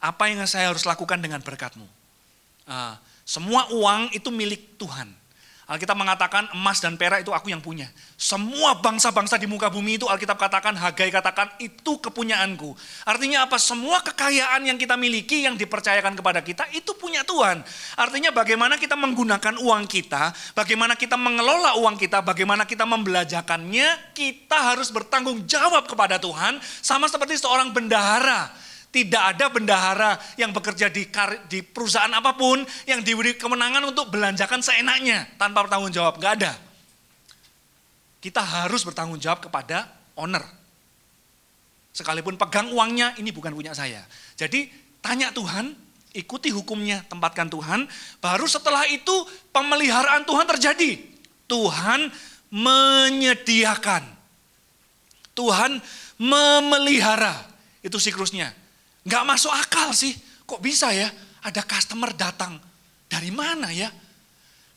apa yang saya harus lakukan dengan berkat-Mu? Semua uang itu milik Tuhan. Alkitab mengatakan emas dan perak itu aku yang punya. Semua bangsa-bangsa di muka bumi itu Alkitab katakan, Hagai katakan itu kepunyaanku. Artinya apa? Semua kekayaan yang kita miliki, yang dipercayakan kepada kita itu punya Tuhan. Artinya bagaimana kita menggunakan uang kita, bagaimana kita mengelola uang kita, bagaimana kita membelanjakannya, kita harus bertanggung jawab kepada Tuhan. Sama seperti seorang bendahara. Tidak ada bendahara yang bekerja di perusahaan apapun yang diberi kemenangan untuk belanjakan seenaknya tanpa bertanggung jawab. Nggak ada. Kita harus bertanggung jawab kepada owner. Sekalipun pegang uangnya, ini bukan punya saya. Jadi tanya Tuhan, ikuti hukumnya, tempatkan Tuhan. Baru setelah itu pemeliharaan Tuhan terjadi. Tuhan menyediakan. Tuhan memelihara. Itu siklusnya. Nggak masuk akal sih, kok bisa ya ada customer datang, dari mana ya?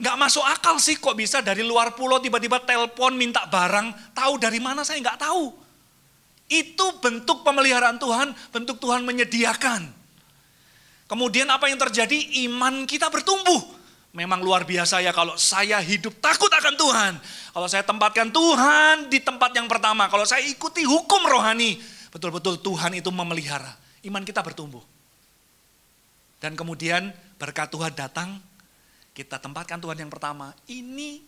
Nggak masuk akal sih kok bisa dari luar pulau tiba-tiba telepon minta barang, tahu dari mana saya nggak tahu. Itu bentuk pemeliharaan Tuhan, bentuk Tuhan menyediakan. Kemudian apa yang terjadi? Iman kita bertumbuh. Memang luar biasa ya kalau saya hidup takut akan Tuhan. Kalau saya tempatkan Tuhan di tempat yang pertama, kalau saya ikuti hukum rohani, betul-betul Tuhan itu memelihara. Iman kita bertumbuh. Dan kemudian berkat Tuhan datang, kita tempatkan Tuhan yang pertama. Ini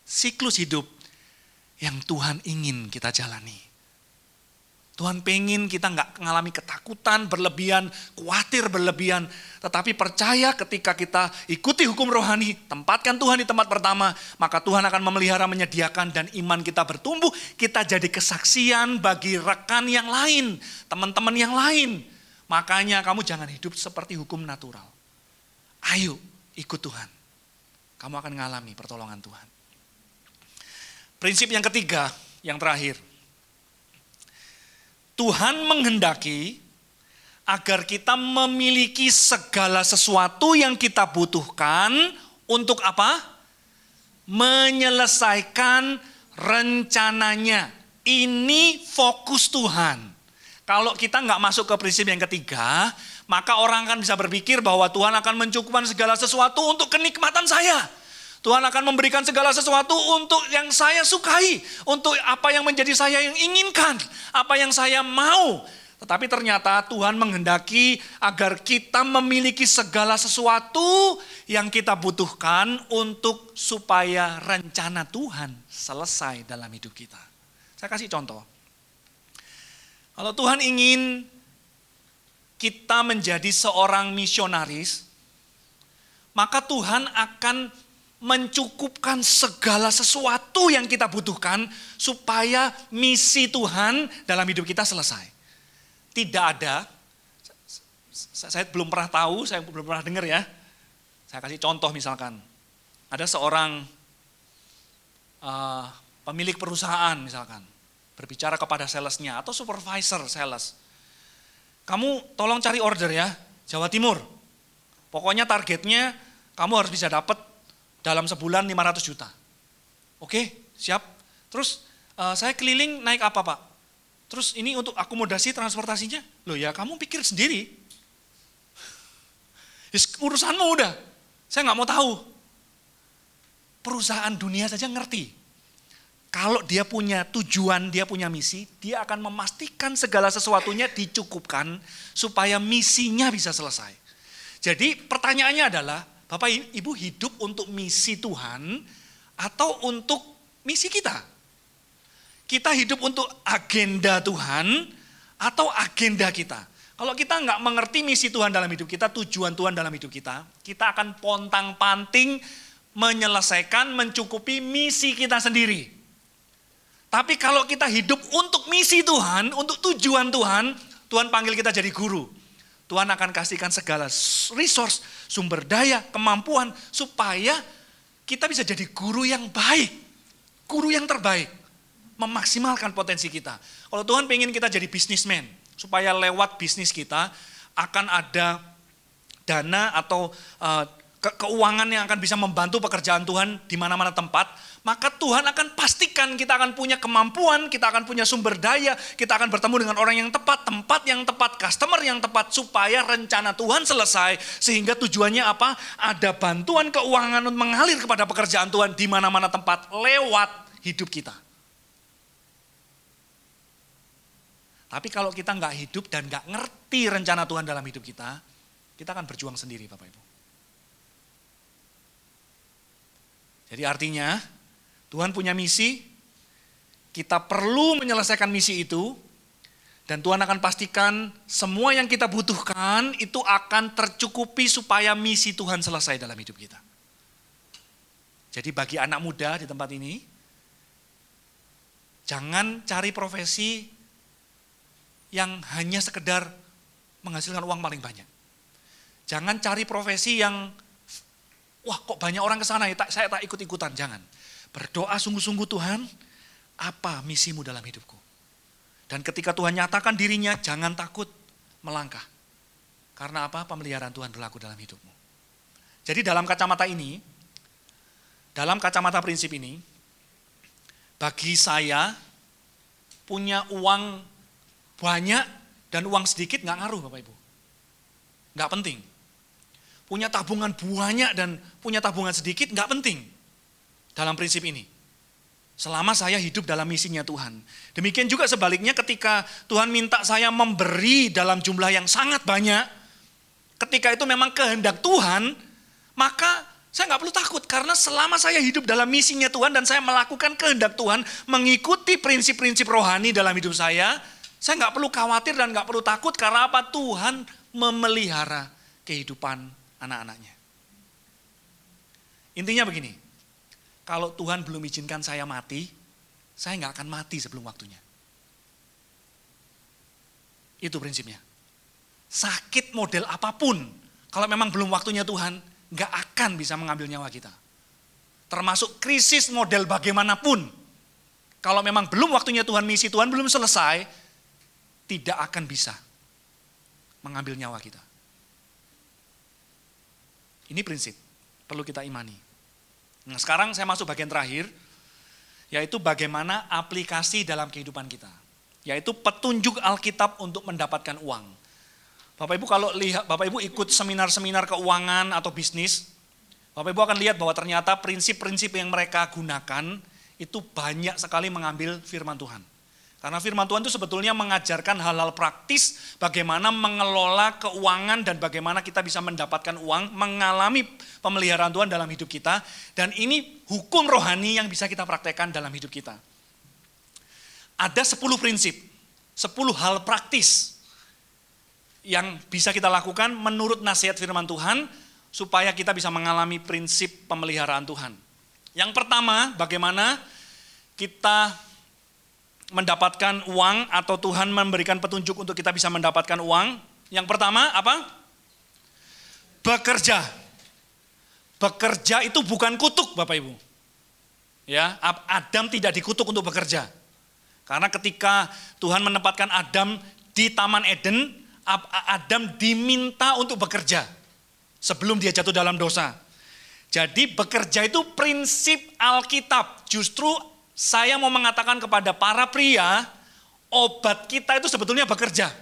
siklus hidup yang Tuhan ingin kita jalani. Tuhan pengen kita nggak mengalami ketakutan berlebihan, khawatir berlebihan. Tetapi percaya ketika kita ikuti hukum rohani, tempatkan Tuhan di tempat pertama, maka Tuhan akan memelihara, menyediakan, dan iman kita bertumbuh. Kita jadi kesaksian bagi rekan yang lain, teman-teman yang lain. Makanya kamu jangan hidup seperti hukum natural. Ayo ikut Tuhan. Kamu akan mengalami pertolongan Tuhan. Prinsip yang ketiga, yang terakhir. Tuhan menghendaki agar kita memiliki segala sesuatu yang kita butuhkan untuk apa? Menyelesaikan rencananya. Ini fokus Tuhan. Kalau kita nggak masuk ke prinsip yang ketiga, maka orang akan bisa berpikir bahwa Tuhan akan mencukupkan segala sesuatu untuk kenikmatan saya. Tuhan akan memberikan segala sesuatu untuk yang saya sukai, untuk apa yang menjadi saya yang inginkan, apa yang saya mau. Tetapi ternyata Tuhan menghendaki agar kita memiliki segala sesuatu yang kita butuhkan untuk supaya rencana Tuhan selesai dalam hidup kita. Saya kasih contoh. Kalau Tuhan ingin kita menjadi seorang misionaris, maka Tuhan akan mencukupkan segala sesuatu yang kita butuhkan supaya misi Tuhan dalam hidup kita selesai. Tidak ada, saya belum pernah tahu, saya belum pernah dengar ya. Saya kasih contoh misalkan, ada seorang pemilik perusahaan misalkan, berbicara kepada salesnya atau supervisor sales. Kamu tolong cari order ya, Jawa Timur. Pokoknya targetnya kamu harus bisa dapat dalam sebulan 500 juta. Oke, siap. Terus saya keliling naik apa Pak? Terus ini untuk akomodasi transportasinya? Loh ya kamu pikir sendiri. Urusanmu udah, saya nggak mau tahu. Perusahaan dunia saja ngerti. Kalau dia punya tujuan, dia punya misi, dia akan memastikan segala sesuatunya dicukupkan supaya misinya bisa selesai. Jadi pertanyaannya adalah, Bapak Ibu hidup untuk misi Tuhan atau untuk misi kita? Kita hidup untuk agenda Tuhan atau agenda kita? Kalau kita nggak mengerti misi Tuhan dalam hidup kita, tujuan Tuhan dalam hidup kita akan pontang-panting menyelesaikan, mencukupi misi kita sendiri. Tapi kalau kita hidup untuk misi Tuhan, untuk tujuan Tuhan, Tuhan panggil kita jadi guru. Tuhan akan kasihkan segala resource, sumber daya, kemampuan, supaya kita bisa jadi guru yang baik. Guru yang terbaik. Memaksimalkan potensi kita. Kalau Tuhan pengen kita jadi businessman, supaya lewat bisnis kita akan ada dana atau keuangan yang akan bisa membantu pekerjaan Tuhan di mana-mana tempat, maka Tuhan akan pastikan kita akan punya kemampuan, kita akan punya sumber daya, kita akan bertemu dengan orang yang tepat, tempat yang tepat, customer yang tepat, supaya rencana Tuhan selesai. Sehingga tujuannya apa? Ada bantuan keuangan untuk mengalir kepada pekerjaan Tuhan di mana-mana tempat lewat hidup kita. Tapi kalau kita nggak hidup dan nggak ngerti rencana Tuhan dalam hidup kita akan berjuang sendiri, Bapak Ibu. Jadi artinya Tuhan punya misi, kita perlu menyelesaikan misi itu, dan Tuhan akan pastikan semua yang kita butuhkan itu akan tercukupi supaya misi Tuhan selesai dalam hidup kita. Jadi bagi anak muda di tempat ini, jangan cari profesi yang hanya sekedar menghasilkan uang paling banyak. Jangan cari profesi yang, wah kok banyak orang ke sana, saya tak ikut-ikutan. Jangan. Berdoa sungguh-sungguh, Tuhan, apa misimu dalam hidupku? Dan ketika Tuhan nyatakan dirinya, jangan takut melangkah. Karena apa? Pemeliharaan Tuhan berlaku dalam hidupmu. Jadi dalam kacamata ini, dalam kacamata prinsip ini, bagi saya punya uang banyak dan uang sedikit nggak ngaruh, Bapak Ibu. Nggak penting. Punya tabungan banyak dan punya tabungan sedikit nggak penting dalam prinsip ini. Selama saya hidup dalam misinya Tuhan. Demikian juga sebaliknya ketika Tuhan minta saya memberi dalam jumlah yang sangat banyak, ketika itu memang kehendak Tuhan, maka saya nggak perlu takut, karena selama saya hidup dalam misinya Tuhan dan saya melakukan kehendak Tuhan, mengikuti prinsip-prinsip rohani dalam hidup saya nggak perlu khawatir dan nggak perlu takut. Karena apa? Tuhan memelihara kehidupan anak-anaknya. Intinya begini, kalau Tuhan belum izinkan saya mati, saya nggak akan mati sebelum waktunya. Itu prinsipnya. Sakit model apapun, kalau memang belum waktunya Tuhan, nggak akan bisa mengambil nyawa kita. Termasuk krisis model bagaimanapun, kalau memang belum waktunya Tuhan, misi Tuhan belum selesai, tidak akan bisa mengambil nyawa kita. Ini prinsip, perlu kita imani. Nah, sekarang saya masuk bagian terakhir, yaitu bagaimana aplikasi dalam kehidupan kita. Yaitu petunjuk Alkitab untuk mendapatkan uang. Bapak Ibu kalau lihat, Bapak Ibu ikut seminar-seminar keuangan atau bisnis, Bapak Ibu akan lihat bahwa ternyata prinsip-prinsip yang mereka gunakan itu banyak sekali mengambil firman Tuhan. Karena firman Tuhan itu sebetulnya mengajarkan hal-hal praktis, bagaimana mengelola keuangan dan bagaimana kita bisa mendapatkan uang, mengalami pemeliharaan Tuhan dalam hidup kita. Dan ini hukum rohani yang bisa kita praktekkan dalam hidup kita. Ada 10 prinsip, 10 hal praktis yang bisa kita lakukan menurut nasihat firman Tuhan, supaya kita bisa mengalami prinsip pemeliharaan Tuhan. Yang pertama, bagaimana kita mendapatkan uang atau Tuhan memberikan petunjuk untuk kita bisa mendapatkan uang. Yang pertama apa? Bekerja. Bekerja itu bukan kutuk, Bapak Ibu. Ya, Adam tidak dikutuk untuk bekerja. Karena ketika Tuhan menempatkan Adam di Taman Eden, Adam diminta untuk bekerja sebelum dia jatuh dalam dosa. Jadi bekerja itu prinsip Alkitab. Justru saya mau mengatakan kepada para pria, obat kita itu sebetulnya bekerja.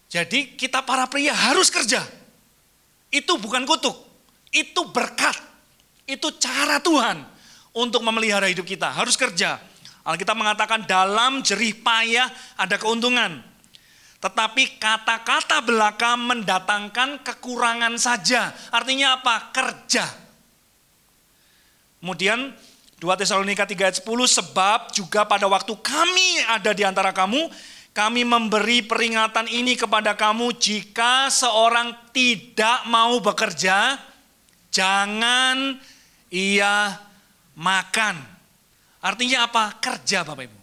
Jadi kita para pria harus kerja. Itu bukan kutuk, itu berkat. Itu cara Tuhan untuk memelihara hidup kita, harus kerja. Alkitab mengatakan dalam jerih payah ada keuntungan. Tetapi kata-kata belaka mendatangkan kekurangan saja. Artinya apa? Kerja. Kemudian 2 Tesalonika 3 ayat 10, sebab juga pada waktu kami ada di antara kamu, kami memberi peringatan ini kepada kamu, jika seorang tidak mau bekerja, jangan ia makan. Artinya apa? Kerja, Bapak Ibu.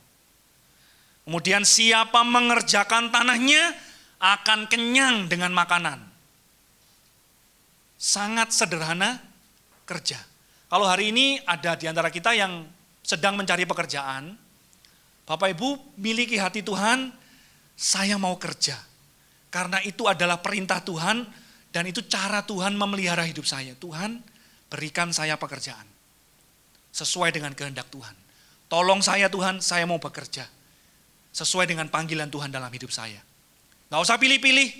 Kemudian siapa mengerjakan tanahnya akan kenyang dengan makanan. Sangat sederhana, kerja. Kalau hari ini ada di antara kita yang sedang mencari pekerjaan, Bapak Ibu miliki hati Tuhan, saya mau kerja. Karena itu adalah perintah Tuhan Dan itu cara Tuhan memelihara hidup saya. Tuhan, berikan saya pekerjaan sesuai dengan kehendak Tuhan. Tolong saya Tuhan, saya mau bekerja sesuai dengan panggilan Tuhan dalam hidup saya. Gak usah pilih-pilih,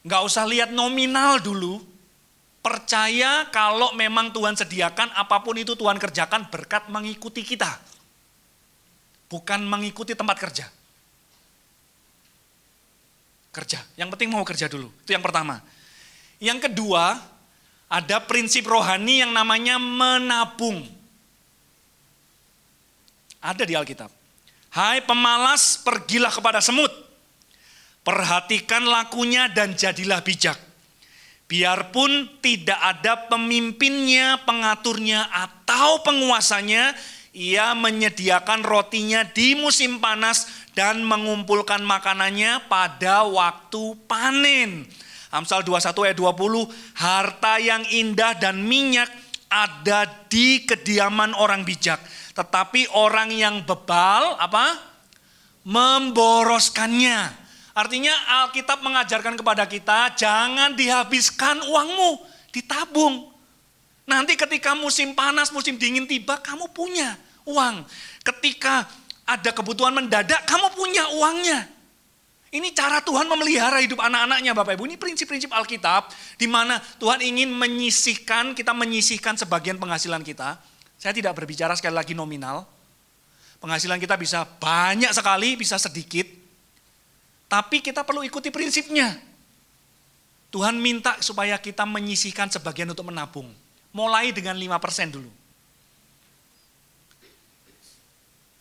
gak usah lihat nominal dulu. Percaya kalau memang Tuhan sediakan, apapun itu Tuhan kerjakan berkat mengikuti kita. Bukan mengikuti tempat kerja. Kerja, yang penting mau kerja dulu, itu yang pertama. Yang kedua, ada prinsip rohani yang namanya menabung. Ada di Alkitab. Hai pemalas, pergilah kepada semut. Perhatikan lakunya dan jadilah bijak. Biarpun tidak ada pemimpinnya, pengaturnya, atau penguasanya, ia menyediakan rotinya di musim panas dan mengumpulkan makanannya pada waktu panen. Amsal 21 ayat 20, harta yang indah dan minyak ada di kediaman orang bijak. Tetapi orang yang bebal, memboroskannya. Artinya Alkitab mengajarkan kepada kita, jangan dihabiskan uangmu, ditabung. Nanti ketika musim panas, musim dingin tiba, kamu punya uang. Ketika ada kebutuhan mendadak, kamu punya uangnya. Ini cara Tuhan memelihara hidup anak-anaknya Bapak Ibu. Ini prinsip-prinsip Alkitab, di mana Tuhan ingin kita menyisihkan sebagian penghasilan kita. Saya tidak berbicara sekali lagi nominal. Penghasilan kita bisa banyak sekali, bisa sedikit. Tapi kita perlu ikuti prinsipnya. Tuhan minta supaya kita menyisihkan sebagian untuk menabung. Mulai dengan 5% dulu.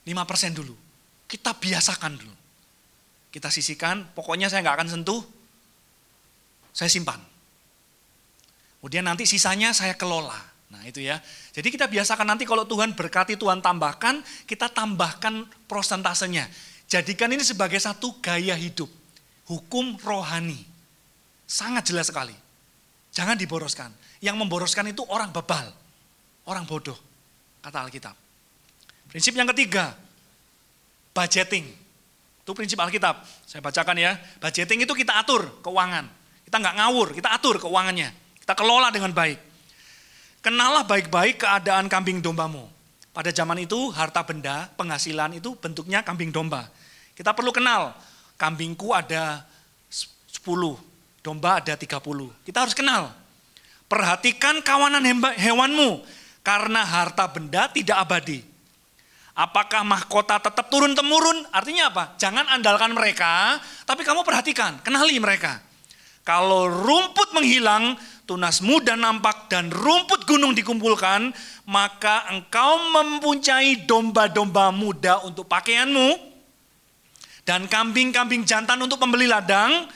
5% dulu. Kita biasakan dulu. Kita sisihkan, pokoknya saya nggak akan sentuh. Saya simpan. Kemudian nanti sisanya saya kelola. Nah itu ya. Jadi kita biasakan nanti kalau Tuhan berkati, Tuhan tambahkan, kita tambahkan prosentasenya. Jadikan ini sebagai satu gaya hidup. Hukum rohani. Sangat jelas sekali. Jangan diboroskan. Yang memboroskan itu orang bebal. Orang bodoh. Kata Alkitab. Prinsip yang ketiga. Budgeting. Itu prinsip Alkitab. Saya bacakan ya. Budgeting itu kita atur keuangan. Kita nggak ngawur. Kita atur keuangannya. Kita kelola dengan baik. Kenalah baik-baik keadaan kambing dombamu. Pada zaman itu harta benda, penghasilan itu bentuknya kambing domba. Kita perlu kenal, kambingku ada 10, domba ada 30. Kita harus kenal. Perhatikan kawanan hewanmu, karena harta benda tidak abadi. Apakah mahkota tetap turun-temurun? Artinya apa? Jangan andalkan mereka, tapi kamu perhatikan, kenali mereka. Kalau rumput menghilang, tunas muda nampak dan rumput gunung dikumpulkan, maka engkau mempunyai domba-domba muda untuk pakaianmu dan kambing-kambing jantan untuk pembeli ladang,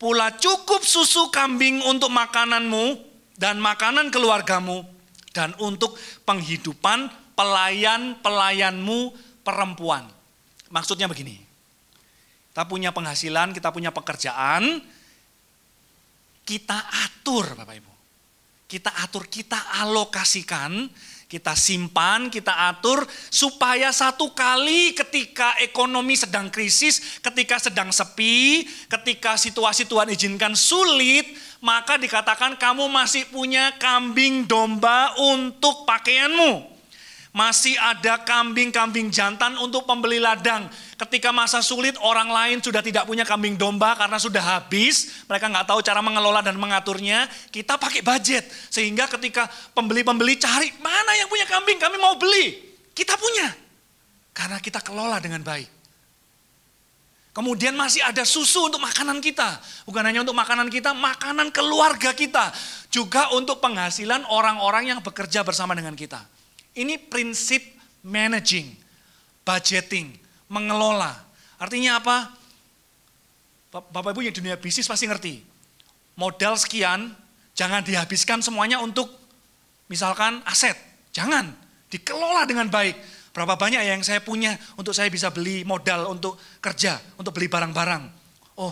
pula cukup susu kambing untuk makananmu dan makanan keluargamu dan untuk penghidupan pelayan-pelayanmu perempuan. Maksudnya begini, kita punya penghasilan, kita punya pekerjaan, kita atur Bapak Ibu. Kita atur, kita alokasikan, kita simpan, kita atur supaya satu kali ketika ekonomi sedang krisis, ketika sedang sepi, ketika situasi Tuhan izinkan sulit, maka dikatakan kamu masih punya kambing domba untuk pakaianmu. Masih ada kambing-kambing jantan untuk pembeli ladang. Ketika masa sulit orang lain sudah tidak punya kambing domba karena sudah habis. Mereka nggak tahu cara mengelola dan mengaturnya. Kita pakai budget. Sehingga ketika pembeli-pembeli cari mana yang punya kambing kami mau beli. Kita punya. Karena kita kelola dengan baik. Kemudian masih ada susu untuk makanan kita. Bukan hanya untuk makanan kita, makanan keluarga kita. Juga untuk penghasilan orang-orang yang bekerja bersama dengan kita. Ini prinsip managing, budgeting, mengelola. Artinya apa? Bapak Ibu yang dunia bisnis pasti ngerti. Modal sekian, jangan dihabiskan semuanya untuk misalkan aset. Jangan, dikelola dengan baik. Berapa banyak yang saya punya untuk saya bisa beli modal untuk kerja, untuk beli barang-barang. Oh,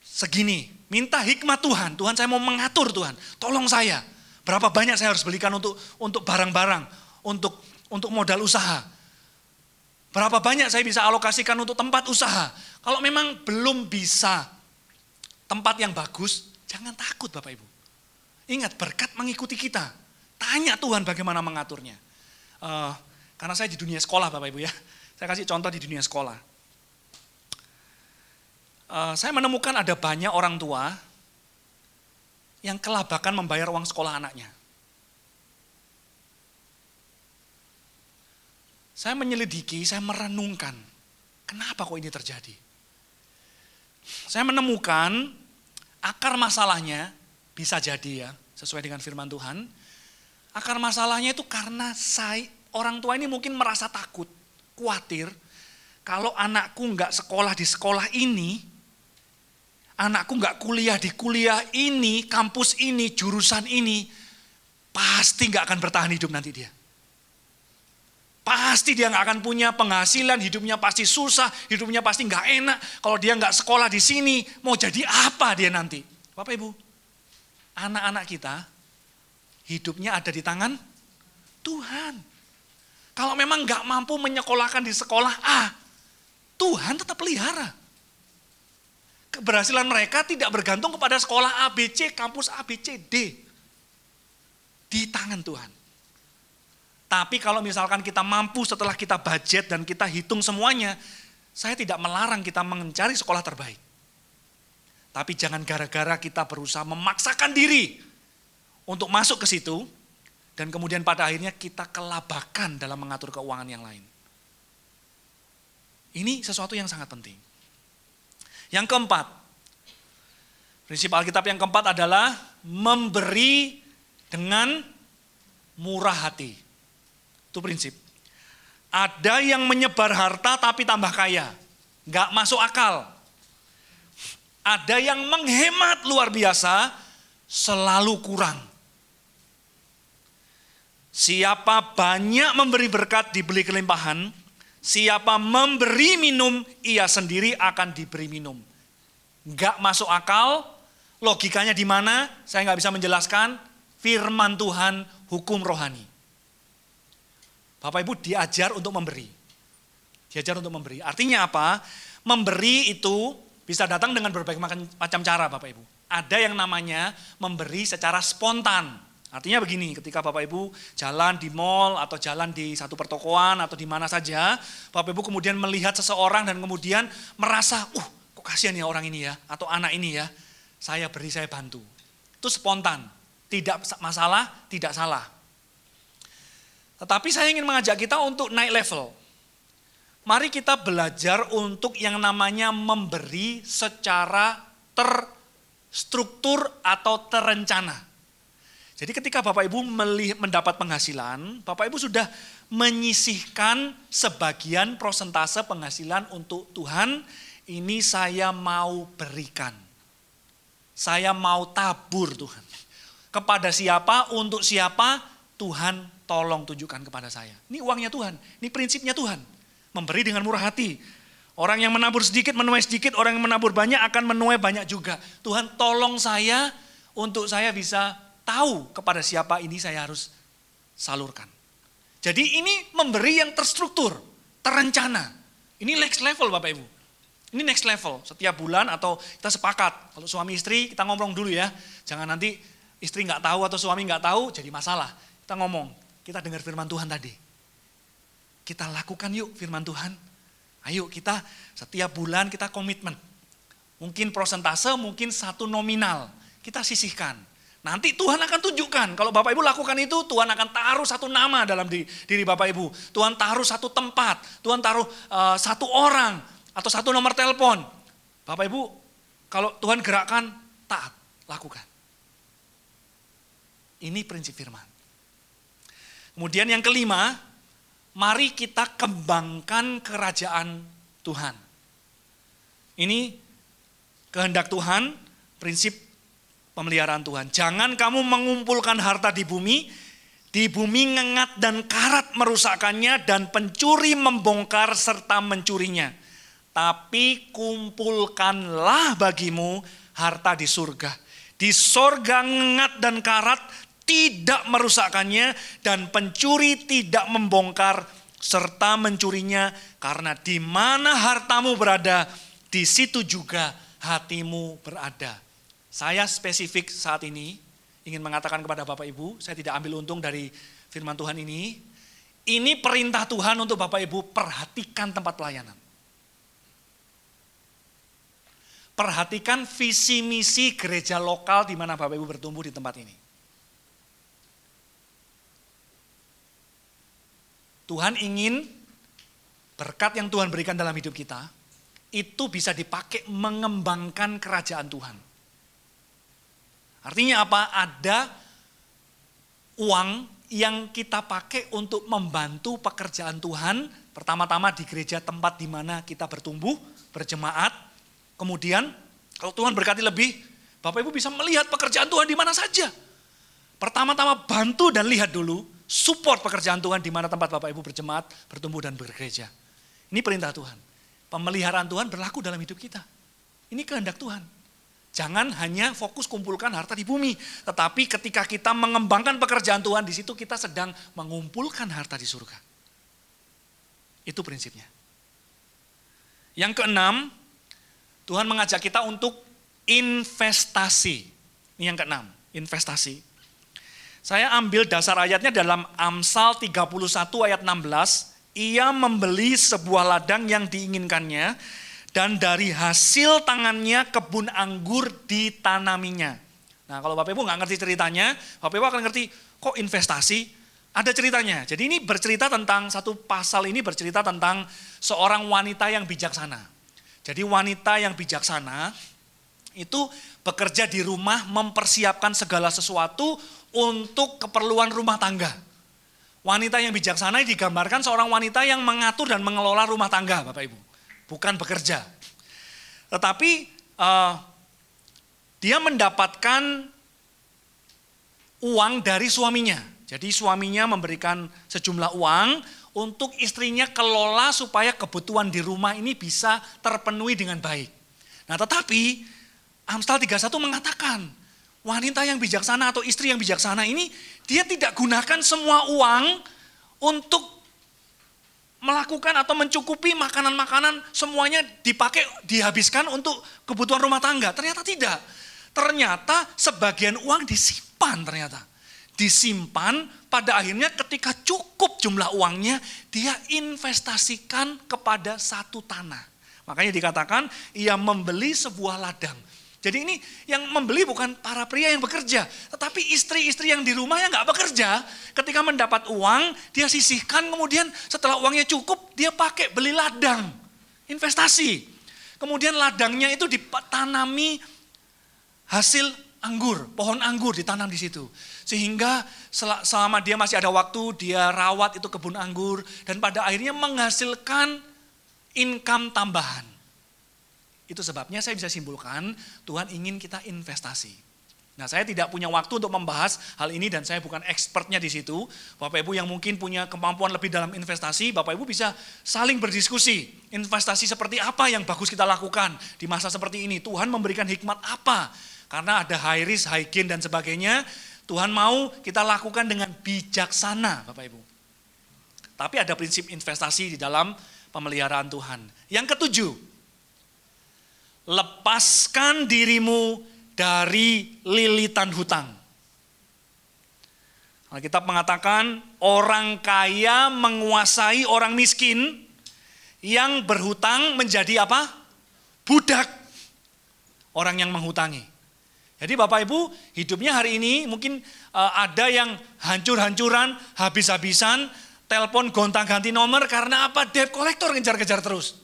segini. Minta hikmat Tuhan. Tuhan, saya mau mengatur Tuhan. Tolong saya. Berapa banyak saya harus belikan untuk barang-barang. Untuk modal usaha. Berapa banyak saya bisa alokasikan untuk tempat usaha. Kalau memang belum bisa tempat yang bagus, Jangan takut Bapak Ibu. Ingat, berkat mengikuti kita. Tanya Tuhan bagaimana mengaturnya. Karena saya di dunia sekolah Bapak Ibu ya. Saya kasih contoh di dunia sekolah. Saya menemukan ada banyak orang tua yang kelabakan membayar uang sekolah anaknya. Saya menyelidiki, saya merenungkan, kenapa kok ini terjadi? Saya menemukan akar masalahnya, bisa jadi ya, sesuai dengan firman Tuhan, akar masalahnya itu karena orang tua ini mungkin merasa takut, khawatir, kalau anakku nggak sekolah di sekolah ini, anakku nggak kuliah di kuliah ini, kampus ini, jurusan ini, pasti nggak akan bertahan hidup nanti dia. Pasti dia nggak akan punya penghasilan, hidupnya pasti susah, hidupnya pasti nggak enak. Kalau dia nggak sekolah di sini, mau jadi apa dia nanti? Bapak Ibu, anak-anak kita hidupnya ada di tangan Tuhan. Kalau memang nggak mampu menyekolahkan di sekolah A, Tuhan tetap pelihara. Keberhasilan mereka tidak bergantung kepada sekolah ABC, kampus ABCD. Di tangan Tuhan. Tapi kalau misalkan kita mampu setelah kita budget dan kita hitung semuanya, saya tidak melarang kita mencari sekolah terbaik. Tapi jangan gara-gara kita berusaha memaksakan diri untuk masuk ke situ, dan kemudian pada akhirnya kita kelabakan dalam mengatur keuangan yang lain. Ini sesuatu yang sangat penting. Yang keempat, prinsip Alkitab yang keempat adalah memberi dengan murah hati. Itu prinsip. Ada yang menyebar harta tapi tambah kaya. Nggak masuk akal. Ada yang menghemat luar biasa, selalu kurang. Siapa banyak memberi berkat diberi kelimpahan, siapa memberi minum, ia sendiri akan diberi minum. Nggak masuk akal, logikanya di mana? Saya nggak bisa menjelaskan. Firman Tuhan, hukum rohani. Bapak Ibu diajar untuk memberi. Diajar untuk memberi. Artinya apa? Memberi itu bisa datang dengan berbagai macam cara Bapak Ibu. Ada yang namanya memberi secara spontan. Artinya begini, ketika Bapak Ibu jalan di mall atau jalan di satu pertokoan atau di mana saja, Bapak Ibu kemudian melihat seseorang dan kemudian merasa, kok kasihan ya orang ini ya, atau anak ini ya, saya beri, saya bantu. Itu spontan, tidak masalah, tidak salah. Tetapi saya ingin mengajak kita untuk naik level. Mari kita belajar untuk yang namanya memberi secara terstruktur atau terencana. Jadi ketika Bapak Ibu mendapat penghasilan, Bapak Ibu sudah menyisihkan sebagian prosentase penghasilan untuk Tuhan, ini saya mau berikan. Saya mau tabur Tuhan. Kepada siapa, untuk siapa, Tuhan tolong tunjukkan kepada saya. Ini uangnya Tuhan, ini prinsipnya Tuhan. Memberi dengan murah hati. Orang yang menabur sedikit menuai sedikit, orang yang menabur banyak akan menuai banyak juga. Tuhan tolong saya untuk saya bisa tahu kepada siapa ini saya harus salurkan. Jadi ini memberi yang terstruktur, terencana. Ini next level Bapak Ibu. Ini next level. Setiap bulan atau kita sepakat. Kalau suami istri kita ngomong dulu ya. Jangan nanti istri nggak tahu atau suami nggak tahu jadi masalah. Kita ngomong, kita dengar firman Tuhan tadi. Kita lakukan yuk firman Tuhan. Ayo kita setiap bulan kita komitmen. Mungkin prosentase, mungkin satu nominal. Kita sisihkan. Nanti Tuhan akan tunjukkan. Kalau Bapak Ibu lakukan itu, Tuhan akan taruh satu nama dalam diri Bapak Ibu. Tuhan taruh satu tempat. Tuhan taruh satu orang. Atau satu nomor telepon. Bapak Ibu, kalau Tuhan gerakkan, taat, lakukan. Ini prinsip firman. Kemudian yang kelima, mari kita kembangkan kerajaan Tuhan. Ini kehendak Tuhan, prinsip pemeliharaan Tuhan. Jangan kamu mengumpulkan harta di bumi ngengat dan karat merusakkannya dan pencuri membongkar serta mencurinya. Tapi kumpulkanlah bagimu harta di surga. Di sorga ngengat dan karat tidak merusakkannya dan pencuri tidak membongkar serta mencurinya, karena di mana hartamu berada, di situ juga hatimu berada. Saya spesifik saat ini ingin mengatakan kepada Bapak Ibu, saya tidak ambil untung dari firman Tuhan ini. Ini perintah Tuhan untuk Bapak Ibu, perhatikan tempat pelayanan. Perhatikan visi misi gereja lokal di mana Bapak Ibu bertumbuh di tempat ini. Tuhan ingin berkat yang Tuhan berikan dalam hidup kita, itu bisa dipakai mengembangkan kerajaan Tuhan. Artinya apa? Ada uang yang kita pakai untuk membantu pekerjaan Tuhan. Pertama-tama di gereja tempat di mana kita bertumbuh, berjemaat. Kemudian kalau Tuhan berkati lebih, Bapak Ibu bisa melihat pekerjaan Tuhan di mana saja. Pertama-tama bantu dan lihat dulu, support pekerjaan Tuhan di mana tempat Bapak Ibu berjemaat, bertumbuh dan bergereja. Ini perintah Tuhan. Pemeliharaan Tuhan berlaku dalam hidup kita. Ini kehendak Tuhan. Jangan hanya fokus kumpulkan harta di bumi, tetapi ketika kita mengembangkan pekerjaan Tuhan, di situ kita sedang mengumpulkan harta di surga. Itu prinsipnya. Yang keenam, Tuhan mengajak kita untuk investasi. Ini yang keenam, investasi. Saya ambil dasar ayatnya dalam Amsal 31 ayat 16. Ia membeli sebuah ladang yang diinginkannya, dan dari hasil tangannya kebun anggur ditanaminya. Nah, kalau Bapak Ibu nggak ngerti ceritanya, Bapak Ibu akan ngerti, kok investasi? Ada ceritanya. Jadi ini bercerita tentang, satu pasal ini bercerita tentang seorang wanita yang bijaksana. Jadi wanita yang bijaksana itu bekerja di rumah, mempersiapkan segala sesuatu untuk keperluan rumah tangga. Wanita yang bijaksana digambarkan seorang wanita yang mengatur dan mengelola rumah tangga, Bapak Ibu. Bukan bekerja. Tetapi dia mendapatkan uang dari suaminya. Jadi suaminya memberikan sejumlah uang untuk istrinya kelola supaya kebutuhan di rumah ini bisa terpenuhi dengan baik. Nah, tetapi Amsal 31 mengatakan, wanita yang bijaksana atau istri yang bijaksana ini, dia tidak gunakan semua uang untuk melakukan atau mencukupi makanan-makanan, semuanya dipakai, dihabiskan untuk kebutuhan rumah tangga. Ternyata tidak. Ternyata sebagian uang disimpan ternyata. Disimpan, pada akhirnya ketika cukup jumlah uangnya, dia investasikan kepada satu tanah. Makanya dikatakan, ia membeli sebuah ladang. Jadi ini yang membeli bukan para pria yang bekerja, tetapi istri-istri yang di rumah yang nggak bekerja, ketika mendapat uang, dia sisihkan, kemudian setelah uangnya cukup, dia pakai beli ladang, investasi. Kemudian ladangnya itu ditanami hasil anggur, pohon anggur ditanam di situ. Sehingga selama dia masih ada waktu, dia rawat itu kebun anggur, dan pada akhirnya menghasilkan income tambahan. Itu sebabnya saya bisa simpulkan, Tuhan ingin kita investasi. Nah, saya tidak punya waktu untuk membahas hal ini dan saya bukan expertnya di situ. Bapak Ibu yang mungkin punya kemampuan lebih dalam investasi, Bapak Ibu bisa saling berdiskusi. Investasi seperti apa yang bagus kita lakukan di masa seperti ini? Tuhan memberikan hikmat apa? Karena ada high risk, high gain dan sebagainya. Tuhan mau kita lakukan dengan bijaksana, Bapak Ibu. Tapi ada prinsip investasi di dalam pemeliharaan Tuhan. Yang ketujuh, lepaskan dirimu dari lilitan hutang. Alkitab mengatakan orang kaya menguasai orang miskin, yang berhutang menjadi apa? Budak orang yang menghutangi. Jadi Bapak Ibu hidupnya hari ini mungkin ada yang hancur-hancuran, habis-habisan, telepon gonta-ganti nomor karena apa? Debt collector ngejar-kejar terus.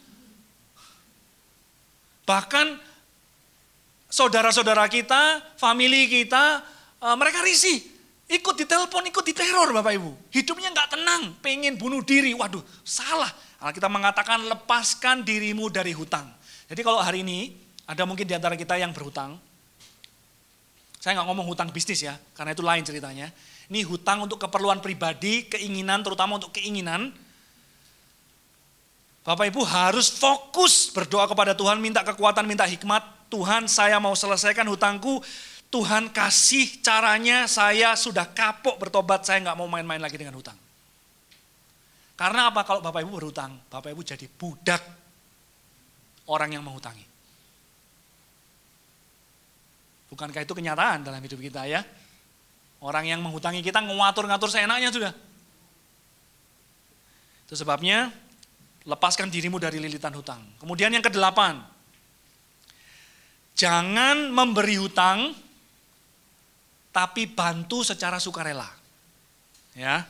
Bahkan saudara-saudara kita, family kita, mereka risih. Ikut ditelepon, ikut diteror Bapak Ibu. Hidupnya gak tenang, pengen bunuh diri. Waduh, salah. Kita mengatakan lepaskan dirimu dari hutang. Jadi kalau hari ini, ada mungkin di antara kita yang berhutang. Saya gak ngomong hutang bisnis ya, karena itu lain ceritanya. Ini hutang untuk keperluan pribadi, keinginan, terutama untuk keinginan. Bapak Ibu harus fokus berdoa kepada Tuhan, minta kekuatan, minta hikmat. Tuhan, saya mau selesaikan hutangku. Tuhan kasih caranya, saya sudah kapok bertobat, saya gak mau main-main lagi dengan hutang. Karena apa? Kalau Bapak Ibu berhutang, Bapak Ibu jadi budak orang yang menghutangi. Bukankah itu kenyataan dalam hidup kita ya? Orang yang menghutangi kita ngatur-ngatur seenaknya sudah. Itu sebabnya lepaskan dirimu dari lilitan hutang. Kemudian yang kedelapan, jangan memberi hutang tapi bantu secara sukarela. Ya.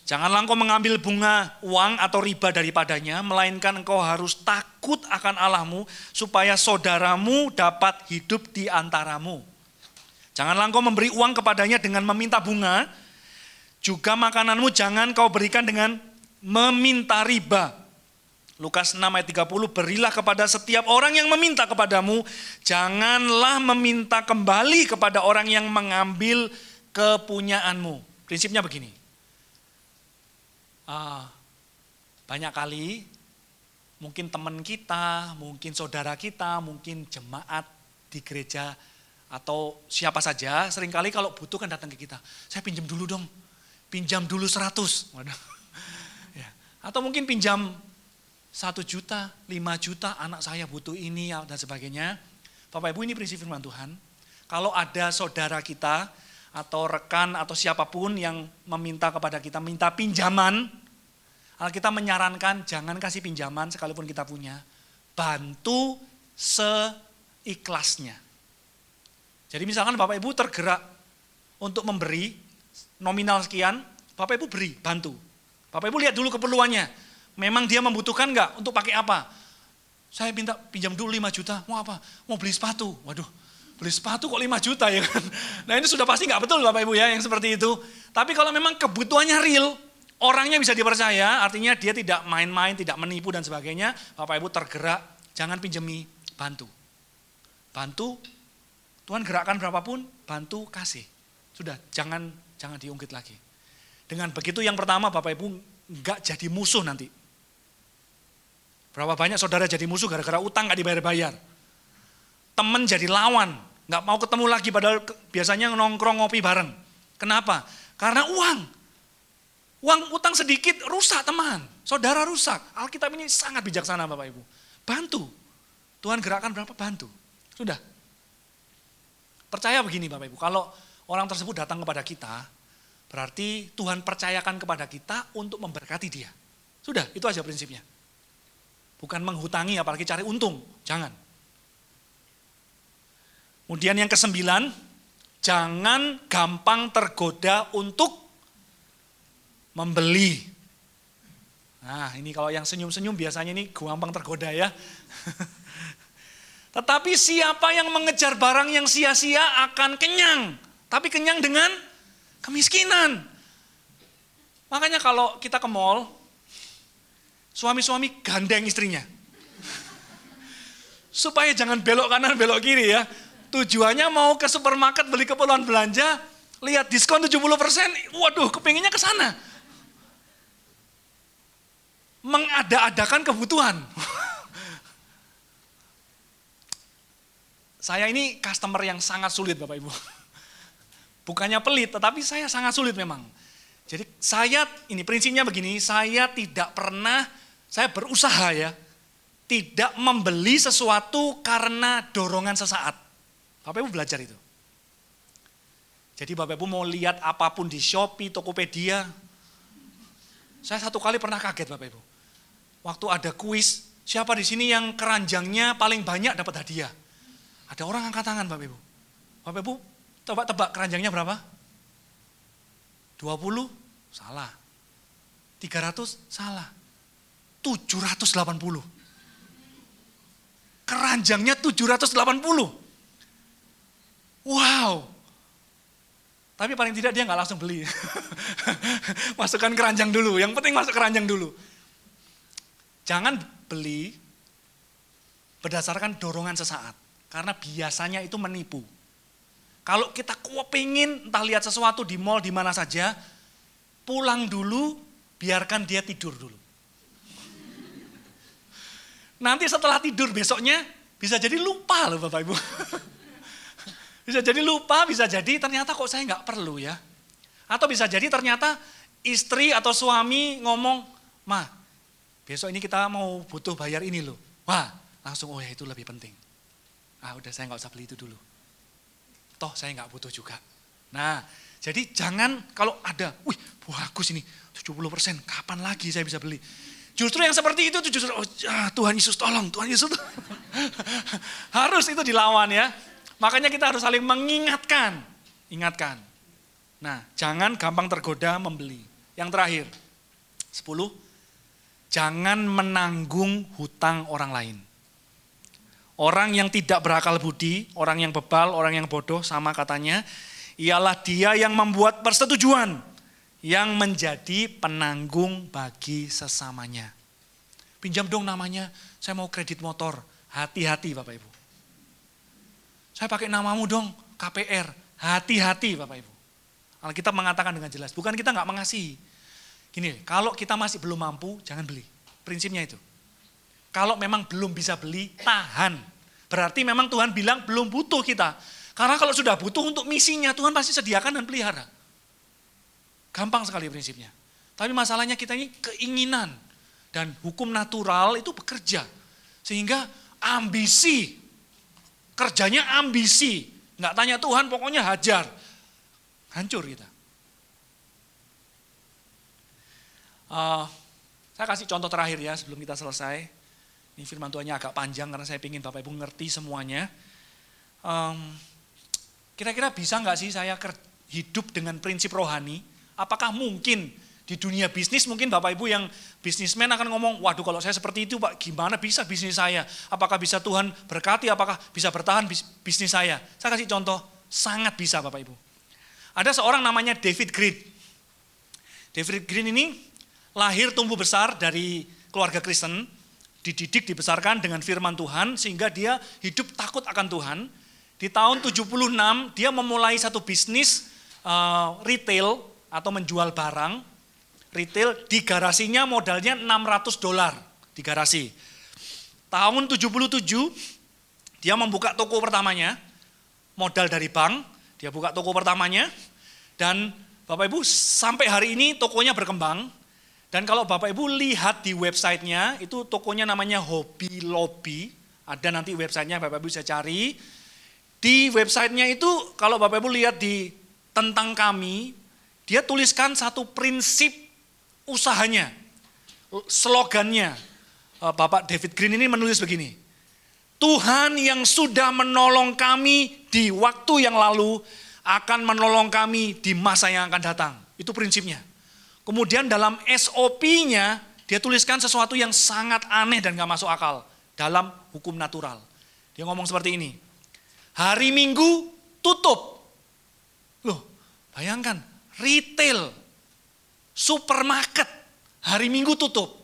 Janganlah engkau mengambil bunga, uang atau riba daripadanya, melainkan engkau harus takut akan Allahmu supaya saudaramu dapat hidup di antaramu. Janganlah engkau memberi uang kepadanya dengan meminta bunga, juga makananmu jangan kau berikan dengan meminta riba. Lukas 6 ayat 30, berilah kepada setiap orang yang meminta kepadamu, janganlah meminta kembali kepada orang yang mengambil kepunyaanmu. Prinsipnya begini. Banyak kali mungkin teman kita, mungkin saudara kita, mungkin jemaat di gereja atau siapa saja, seringkali kalau butuh kan datang ke kita. Saya pinjam dulu dong, pinjam dulu 100. Waduh. Ya. Atau mungkin pinjam 1 juta, 5 juta, anak saya butuh ini dan sebagainya. Bapak Ibu, ini prinsip firman Tuhan. Kalau ada saudara kita atau rekan atau siapapun yang meminta kepada kita, minta pinjaman, kita menyarankan jangan kasih pinjaman sekalipun kita punya. Bantu seikhlasnya. Jadi misalkan Bapak Ibu tergerak untuk memberi nominal sekian, Bapak Ibu beri, bantu. Bapak Ibu lihat dulu keperluannya. Memang dia membutuhkan enggak? Untuk pakai apa? Saya minta pinjam dulu 5 juta, mau apa? Mau beli sepatu. Waduh, beli sepatu kok 5 juta ya kan? Nah ini sudah pasti enggak betul Bapak Ibu ya yang seperti itu. Tapi kalau memang kebutuhannya real, orangnya bisa dipercaya, artinya dia tidak main-main, tidak menipu dan sebagainya, Bapak Ibu tergerak, jangan pinjemi, bantu. Bantu, Tuhan gerakkan berapapun, bantu kasih. Sudah, jangan diungkit lagi. Dengan begitu yang pertama Bapak Ibu enggak jadi musuh nanti. Berapa banyak saudara jadi musuh gara-gara utang enggak dibayar-bayar. Temen jadi lawan, enggak mau ketemu lagi padahal biasanya nongkrong ngopi bareng. Kenapa? Karena uang utang sedikit rusak teman, saudara rusak. Alkitab ini sangat bijaksana Bapak Ibu. Bantu, Tuhan gerakkan berapa bantu. Sudah. Percaya begini Bapak Ibu, kalau orang tersebut datang kepada kita, berarti Tuhan percayakan kepada kita untuk memberkati dia. Sudah, itu aja prinsipnya. Bukan menghutangi apalagi cari untung, jangan. Kemudian yang ke-9, jangan gampang tergoda untuk membeli. Nah ini kalau yang senyum-senyum biasanya ini gampang tergoda ya. Tetapi siapa yang mengejar barang yang sia-sia akan kenyang. Tapi kenyang dengan kemiskinan. Makanya kalau kita ke mall, suami-suami gandeng istrinya. Supaya jangan belok kanan, belok kiri ya. Tujuannya mau ke supermarket beli keperluan belanja, lihat diskon 70%, waduh kepinginnya ke sana. Mengada-adakan kebutuhan. Saya ini customer yang sangat sulit Bapak Ibu. Bukannya pelit, tetapi saya sangat sulit memang. Jadi ini prinsipnya begini, saya berusaha ya, tidak membeli sesuatu karena dorongan sesaat. Bapak Ibu belajar itu. Jadi Bapak Ibu mau lihat apapun di Shopee, Tokopedia. Saya satu kali pernah kaget Bapak Ibu. Waktu ada kuis, siapa di sini yang keranjangnya paling banyak dapat hadiah? Ada orang angkat tangan Bapak Ibu. Bapak Ibu coba tebak keranjangnya berapa? 20? Salah. 300? Salah. 780. Keranjangnya 780. Wow. Tapi paling tidak dia nggak langsung beli. Masukkan keranjang dulu. Yang penting masuk keranjang dulu. Jangan beli berdasarkan dorongan sesaat. Karena biasanya itu menipu. Kalau kita kepingin entah lihat sesuatu di mall di mana saja, pulang dulu, biarkan dia tidur dulu. Nanti setelah tidur besoknya bisa jadi lupa loh Bapak Ibu. Bisa jadi lupa, bisa jadi ternyata kok saya nggak perlu ya. Atau bisa jadi ternyata istri atau suami ngomong, "Ma, besok ini kita mau butuh bayar ini loh." Wah, langsung oh ya itu lebih penting. Ah udah saya nggak usah beli itu dulu. toh saya nggak butuh juga. Nah, jadi jangan kalau ada, wih bagus ini 70%, kapan lagi saya bisa beli? Justru yang seperti itu justru, Tuhan Yesus tolong, Tuhan Yesus harus itu dilawan ya. Makanya kita harus saling mengingatkan, ingatkan. Nah, jangan gampang tergoda membeli. Yang terakhir, 10, jangan menanggung hutang orang lain. Orang yang tidak berakal budi, orang yang bebal, orang yang bodoh, sama katanya, ialah dia yang membuat persetujuan, yang menjadi penanggung bagi sesamanya. Pinjam dong namanya, saya mau kredit motor. Hati-hati Bapak Ibu. Saya pakai namamu dong, KPR. Hati-hati Bapak Ibu. Alkitab mengatakan dengan jelas, bukan kita nggak mengasihi. Gini, kalau kita masih belum mampu, jangan beli. Prinsipnya itu. Kalau memang belum bisa beli, tahan. Berarti memang Tuhan bilang belum butuh kita. Karena kalau sudah butuh untuk misinya, Tuhan pasti sediakan dan pelihara. Gampang sekali prinsipnya. Tapi masalahnya kita ini keinginan. Dan hukum natural itu bekerja. Sehingga ambisi. Kerjanya ambisi. Nggak tanya Tuhan, pokoknya hajar. Hancur kita. Saya kasih contoh terakhir ya sebelum kita selesai. Ini firman Tuhannya agak panjang karena saya ingin Bapak Ibu ngerti semuanya. Kira-kira bisa nggak sih saya hidup dengan prinsip rohani? Apakah mungkin di dunia bisnis mungkin Bapak Ibu yang bisnismen akan ngomong, waduh kalau saya seperti itu Pak, gimana bisa bisnis saya? Apakah bisa Tuhan berkati, apakah bisa bertahan bisnis saya? Saya kasih contoh, sangat bisa Bapak Ibu. Ada seorang namanya David Green. David Green ini lahir tumbuh besar dari keluarga Kristen, dididik, dibesarkan dengan firman Tuhan, sehingga dia hidup takut akan Tuhan. Di tahun 76 dia memulai satu bisnis retail atau menjual barang retail di garasinya, modalnya $600 di garasi. Tahun 77 dia membuka toko pertamanya, modal dari bank, dia buka toko pertamanya, dan Bapak Ibu sampai hari ini tokonya berkembang. Dan kalau Bapak Ibu lihat di websitenya, itu tokonya namanya Hobby Lobby. Ada nanti websitenya, Bapak Ibu bisa cari. Di websitenya itu kalau Bapak Ibu lihat di tentang kami, dia tuliskan satu prinsip usahanya. Slogannya, Bapak David Green ini menulis begini. Tuhan yang sudah menolong kami di waktu yang lalu akan menolong kami di masa yang akan datang. Itu prinsipnya. Kemudian dalam SOP-nya dia tuliskan sesuatu yang sangat aneh dan gak masuk akal dalam hukum natural. Dia ngomong seperti ini. Hari Minggu tutup. Loh, bayangkan retail, supermarket, hari Minggu tutup.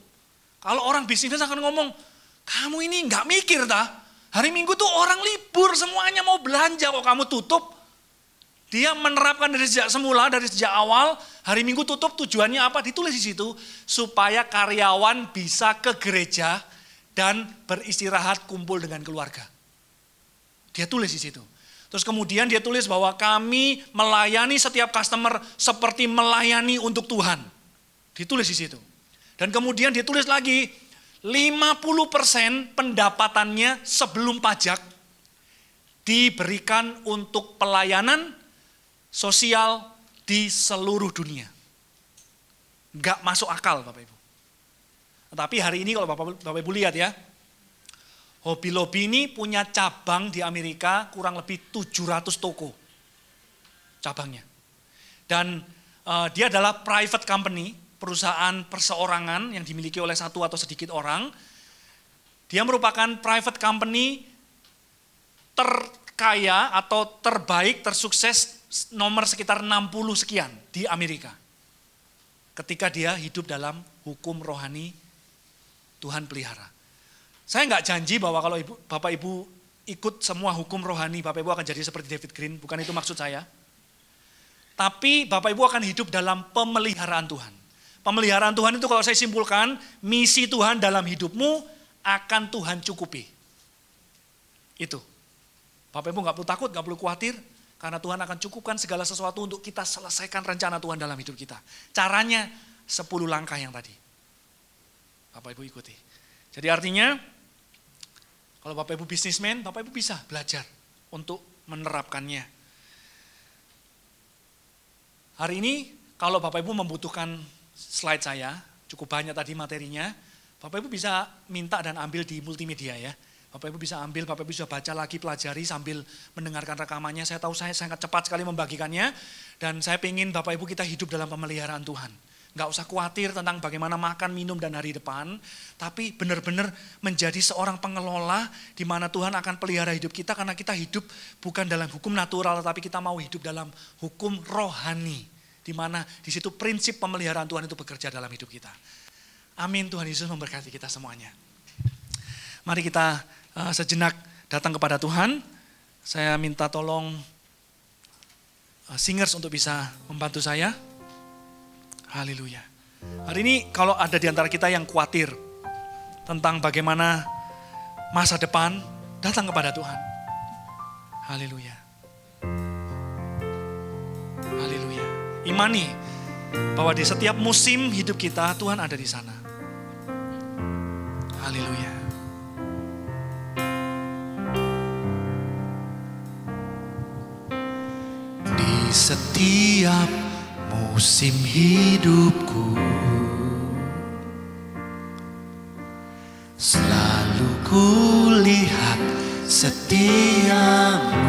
Kalau orang bisnis akan ngomong, kamu ini gak mikir dah. Hari Minggu tuh orang libur, semuanya mau belanja kok kamu tutup. Dia menerapkan dari sejak semula, dari sejak awal, hari Minggu tutup tujuannya apa? Ditulis di situ, supaya karyawan bisa ke gereja dan beristirahat kumpul dengan keluarga. Dia tulis di situ. Terus kemudian dia tulis bahwa kami melayani setiap customer seperti melayani untuk Tuhan. Ditulis di situ. Dan kemudian dia tulis lagi, 50% pendapatannya sebelum pajak diberikan untuk pelayanan sosial di seluruh dunia. Enggak masuk akal Bapak Ibu. Tapi hari ini kalau Bapak Ibu lihat ya, Hobby Lobby ini punya cabang di Amerika kurang lebih 700 toko cabangnya. Dan dia adalah private company, perusahaan perseorangan yang dimiliki oleh satu atau sedikit orang. Dia merupakan private company terkaya atau terbaik, tersukses nomor sekitar 60 sekian di Amerika. Ketika dia hidup dalam hukum rohani Tuhan pelihara. Saya nggak janji bahwa kalau Bapak Ibu ikut semua hukum rohani, Bapak Ibu akan jadi seperti David Green, bukan itu maksud saya. Tapi Bapak Ibu akan hidup dalam pemeliharaan Tuhan. Pemeliharaan Tuhan itu kalau saya simpulkan, misi Tuhan dalam hidupmu akan Tuhan cukupi. Itu. Bapak Ibu nggak perlu takut, nggak perlu khawatir, karena Tuhan akan cukupkan segala sesuatu untuk kita selesaikan rencana Tuhan dalam hidup kita. Caranya 10 langkah yang tadi. Bapak Ibu ikuti. Jadi artinya, kalau Bapak Ibu bisnismen, Bapak Ibu bisa belajar untuk menerapkannya. Hari ini kalau Bapak Ibu membutuhkan slide saya, cukup banyak tadi materinya, Bapak Ibu bisa minta dan ambil di multimedia ya. Bapak Ibu bisa ambil, Bapak Ibu bisa baca lagi, pelajari sambil mendengarkan rekamannya. Saya tahu saya sangat cepat sekali membagikannya, dan saya ingin Bapak Ibu kita hidup dalam pemeliharaan Tuhan. Nggak usah khawatir tentang bagaimana makan, minum, dan hari depan, tapi benar-benar menjadi seorang pengelola di mana Tuhan akan pelihara hidup kita, karena kita hidup bukan dalam hukum natural, tapi kita mau hidup dalam hukum rohani, di mana di situ prinsip pemeliharaan Tuhan itu bekerja dalam hidup kita. Amin, Tuhan Yesus memberkati kita semuanya. Mari kita sejenak datang kepada Tuhan. Saya minta tolong singers untuk bisa membantu saya. Haleluya. Hari ini kalau ada di antara kita yang khawatir tentang bagaimana masa depan, datang kepada Tuhan. Haleluya. Haleluya. Imani bahwa di setiap musim hidup kita, Tuhan ada di sana. Haleluya. Di setiap musim hidupku, selalu kulihat setiamu,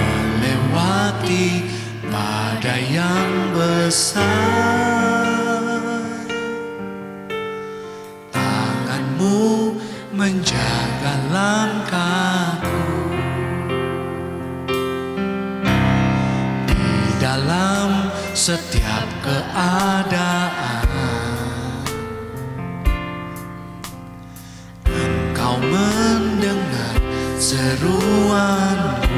melewati badai yang besar. Tanganmu menjaga langkahku dalam setiap keadaan. Engkau mendengar seruanku.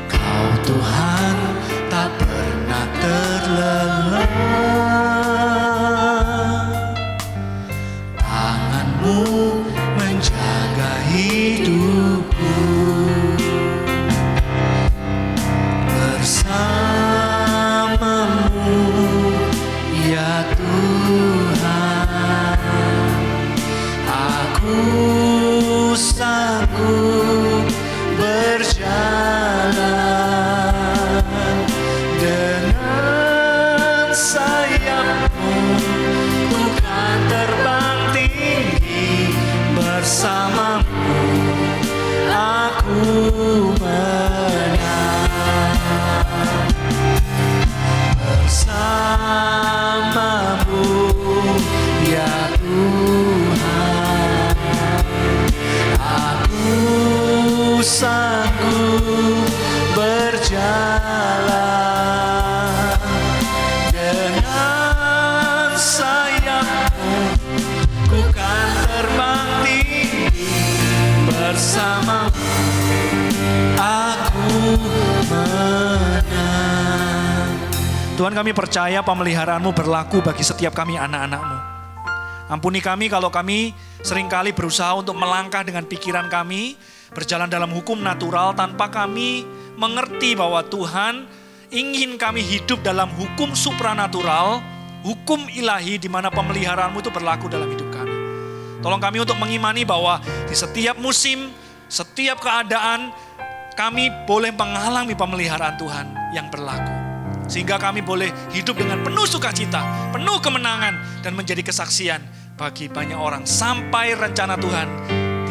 Kau Tuhan tak pernah terlelah. Tanganmu menjaga hidupku. Bersamamu ya Tuhan, aku sanggup berjalan. Dengan sayapmu ku kan terbang tinggi, bersamamu aku bersamamu ya Tuhan, aku sanggup berjalan. Dengan sayapmu ku kan terbang tinggi, bersamamu aku menang. Tuhan, kami percaya pemeliharaanmu berlaku bagi setiap kami anak-anak-mu. Ampuni kami kalau kami seringkali berusaha untuk melangkah dengan pikiran kami, berjalan dalam hukum natural tanpa kami mengerti bahwa Tuhan ingin kami hidup dalam hukum supranatural, hukum ilahi di mana pemeliharaanmu itu berlaku dalam hidup kami. Tolong kami untuk mengimani bahwa di setiap musim, setiap keadaan, kami boleh mengalami pemeliharaan Tuhan yang berlaku. Sehingga kami boleh hidup dengan penuh sukacita, penuh kemenangan, dan menjadi kesaksian bagi banyak orang. Sampai rencana Tuhan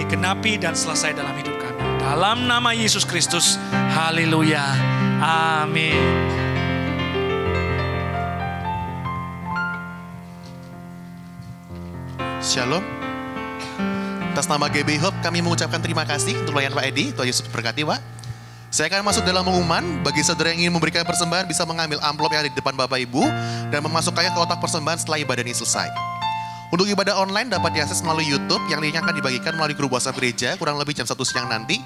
digenapi dan selesai dalam hidup kami. Dalam nama Yesus Kristus, haleluya, amin. Shalom. Atas nama GB Hope kami mengucapkan terima kasih untuk pelayan Pak Edi. Tuhan Yesus berkati Pak. Saya akan masuk dalam pengumuman. Bagi saudara yang ingin memberikan persembahan bisa mengambil amplop yang ada di depan Bapak Ibu dan memasukkannya ke kotak persembahan setelah ibadah ini selesai. Untuk ibadah online dapat diakses melalui YouTube yang linknya akan dibagikan melalui grup WhatsApp gereja kurang lebih jam 1 siang nanti.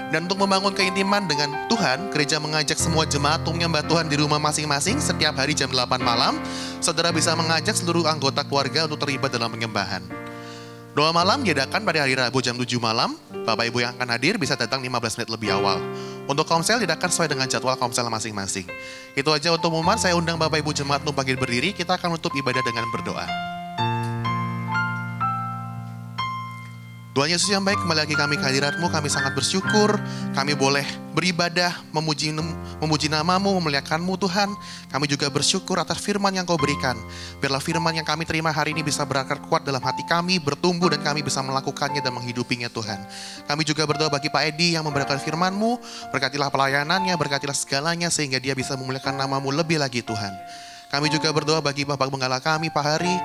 Dan untuk membangun keintiman dengan Tuhan, gereja mengajak semua jemaat untuk menyembah Tuhan di rumah masing-masing setiap hari jam 8 malam. Saudara bisa mengajak seluruh anggota keluarga untuk terlibat dalam penyembahan. Doa malam diadakan pada hari Rabu jam 7 malam. Bapak Ibu yang akan hadir bisa datang 15 menit lebih awal. Untuk komsel diadakan sesuai dengan jadwal komsel masing-masing. Itu aja untuk pengumuman. Saya undang Bapak Ibu jemaat untuk bangkit berdiri. Kita akan menutup ibadah dengan berdoa. Tuhan Yesus yang baik, kembali lagi kami ke hadirat-Mu, kami sangat bersyukur, kami boleh beribadah, memuji nama-Mu, memuliakan-Mu Tuhan. Kami juga bersyukur atas firman yang Kau berikan. Biarlah firman yang kami terima hari ini bisa berakar kuat dalam hati kami, bertumbuh dan kami bisa melakukannya dan menghidupinya Tuhan. Kami juga berdoa bagi Pak Edi yang memberikan firman-Mu, berkatilah pelayanannya, berkatilah segalanya sehingga dia bisa memuliakan nama-Mu lebih lagi Tuhan. Kami juga berdoa bagi Bapak Penggembala kami, Pak Hari,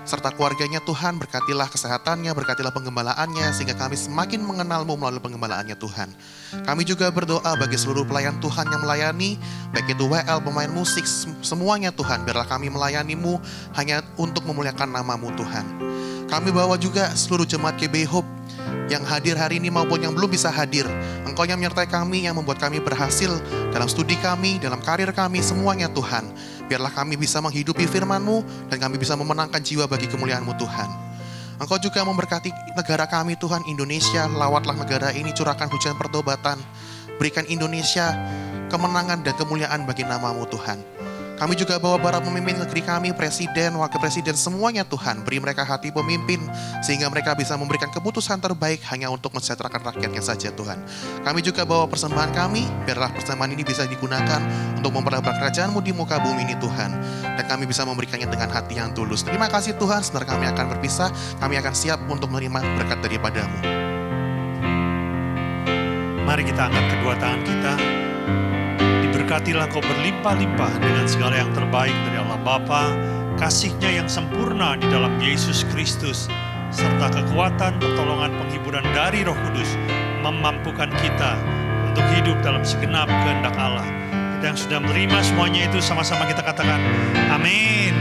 serta keluarganya Tuhan, berkatilah kesehatannya, berkatilah penggembalaannya, sehingga kami semakin mengenal-Mu melalui penggembalaannya Tuhan. Kami juga berdoa bagi seluruh pelayan Tuhan yang melayani, baik itu WL, pemain musik, semuanya Tuhan, biarlah kami melayani-Mu hanya untuk memuliakan nama-Mu Tuhan. Kami bawa juga seluruh jemaat GB Hope yang hadir hari ini maupun yang belum bisa hadir. Engkau yang menyertai kami, yang membuat kami berhasil dalam studi kami, dalam karir kami, semuanya Tuhan. Biarlah kami bisa menghidupi firman-Mu dan kami bisa memenangkan jiwa bagi kemuliaan-Mu Tuhan. Engkau juga memberkati negara kami Tuhan, Indonesia. Lawatlah negara ini, curahkan hujan pertobatan. Berikan Indonesia kemenangan dan kemuliaan bagi nama-Mu Tuhan. Kami juga bawa para pemimpin negeri kami, presiden, wakil presiden, semuanya Tuhan. Beri mereka hati pemimpin, sehingga mereka bisa memberikan keputusan terbaik hanya untuk mensejahterakan rakyatnya saja Tuhan. Kami juga bawa persembahan kami, biarlah persembahan ini bisa digunakan untuk memperlebar kerajaan-Mu di muka bumi ini Tuhan. Dan kami bisa memberikannya dengan hati yang tulus. Terima kasih Tuhan, sebentar kami akan berpisah, kami akan siap untuk menerima berkat daripada-Mu. Mari kita angkat kedua tangan kita. Diberkatilah Kau berlimpah-limpah dengan segala yang terbaik dari Allah Bapa, kasih-Nya yang sempurna di dalam Yesus Kristus, serta kekuatan, pertolongan, penghiburan dari Roh Kudus memampukan kita untuk hidup dalam segenap kehendak Allah. Kita yang sudah menerima semuanya itu sama-sama kita katakan, amin.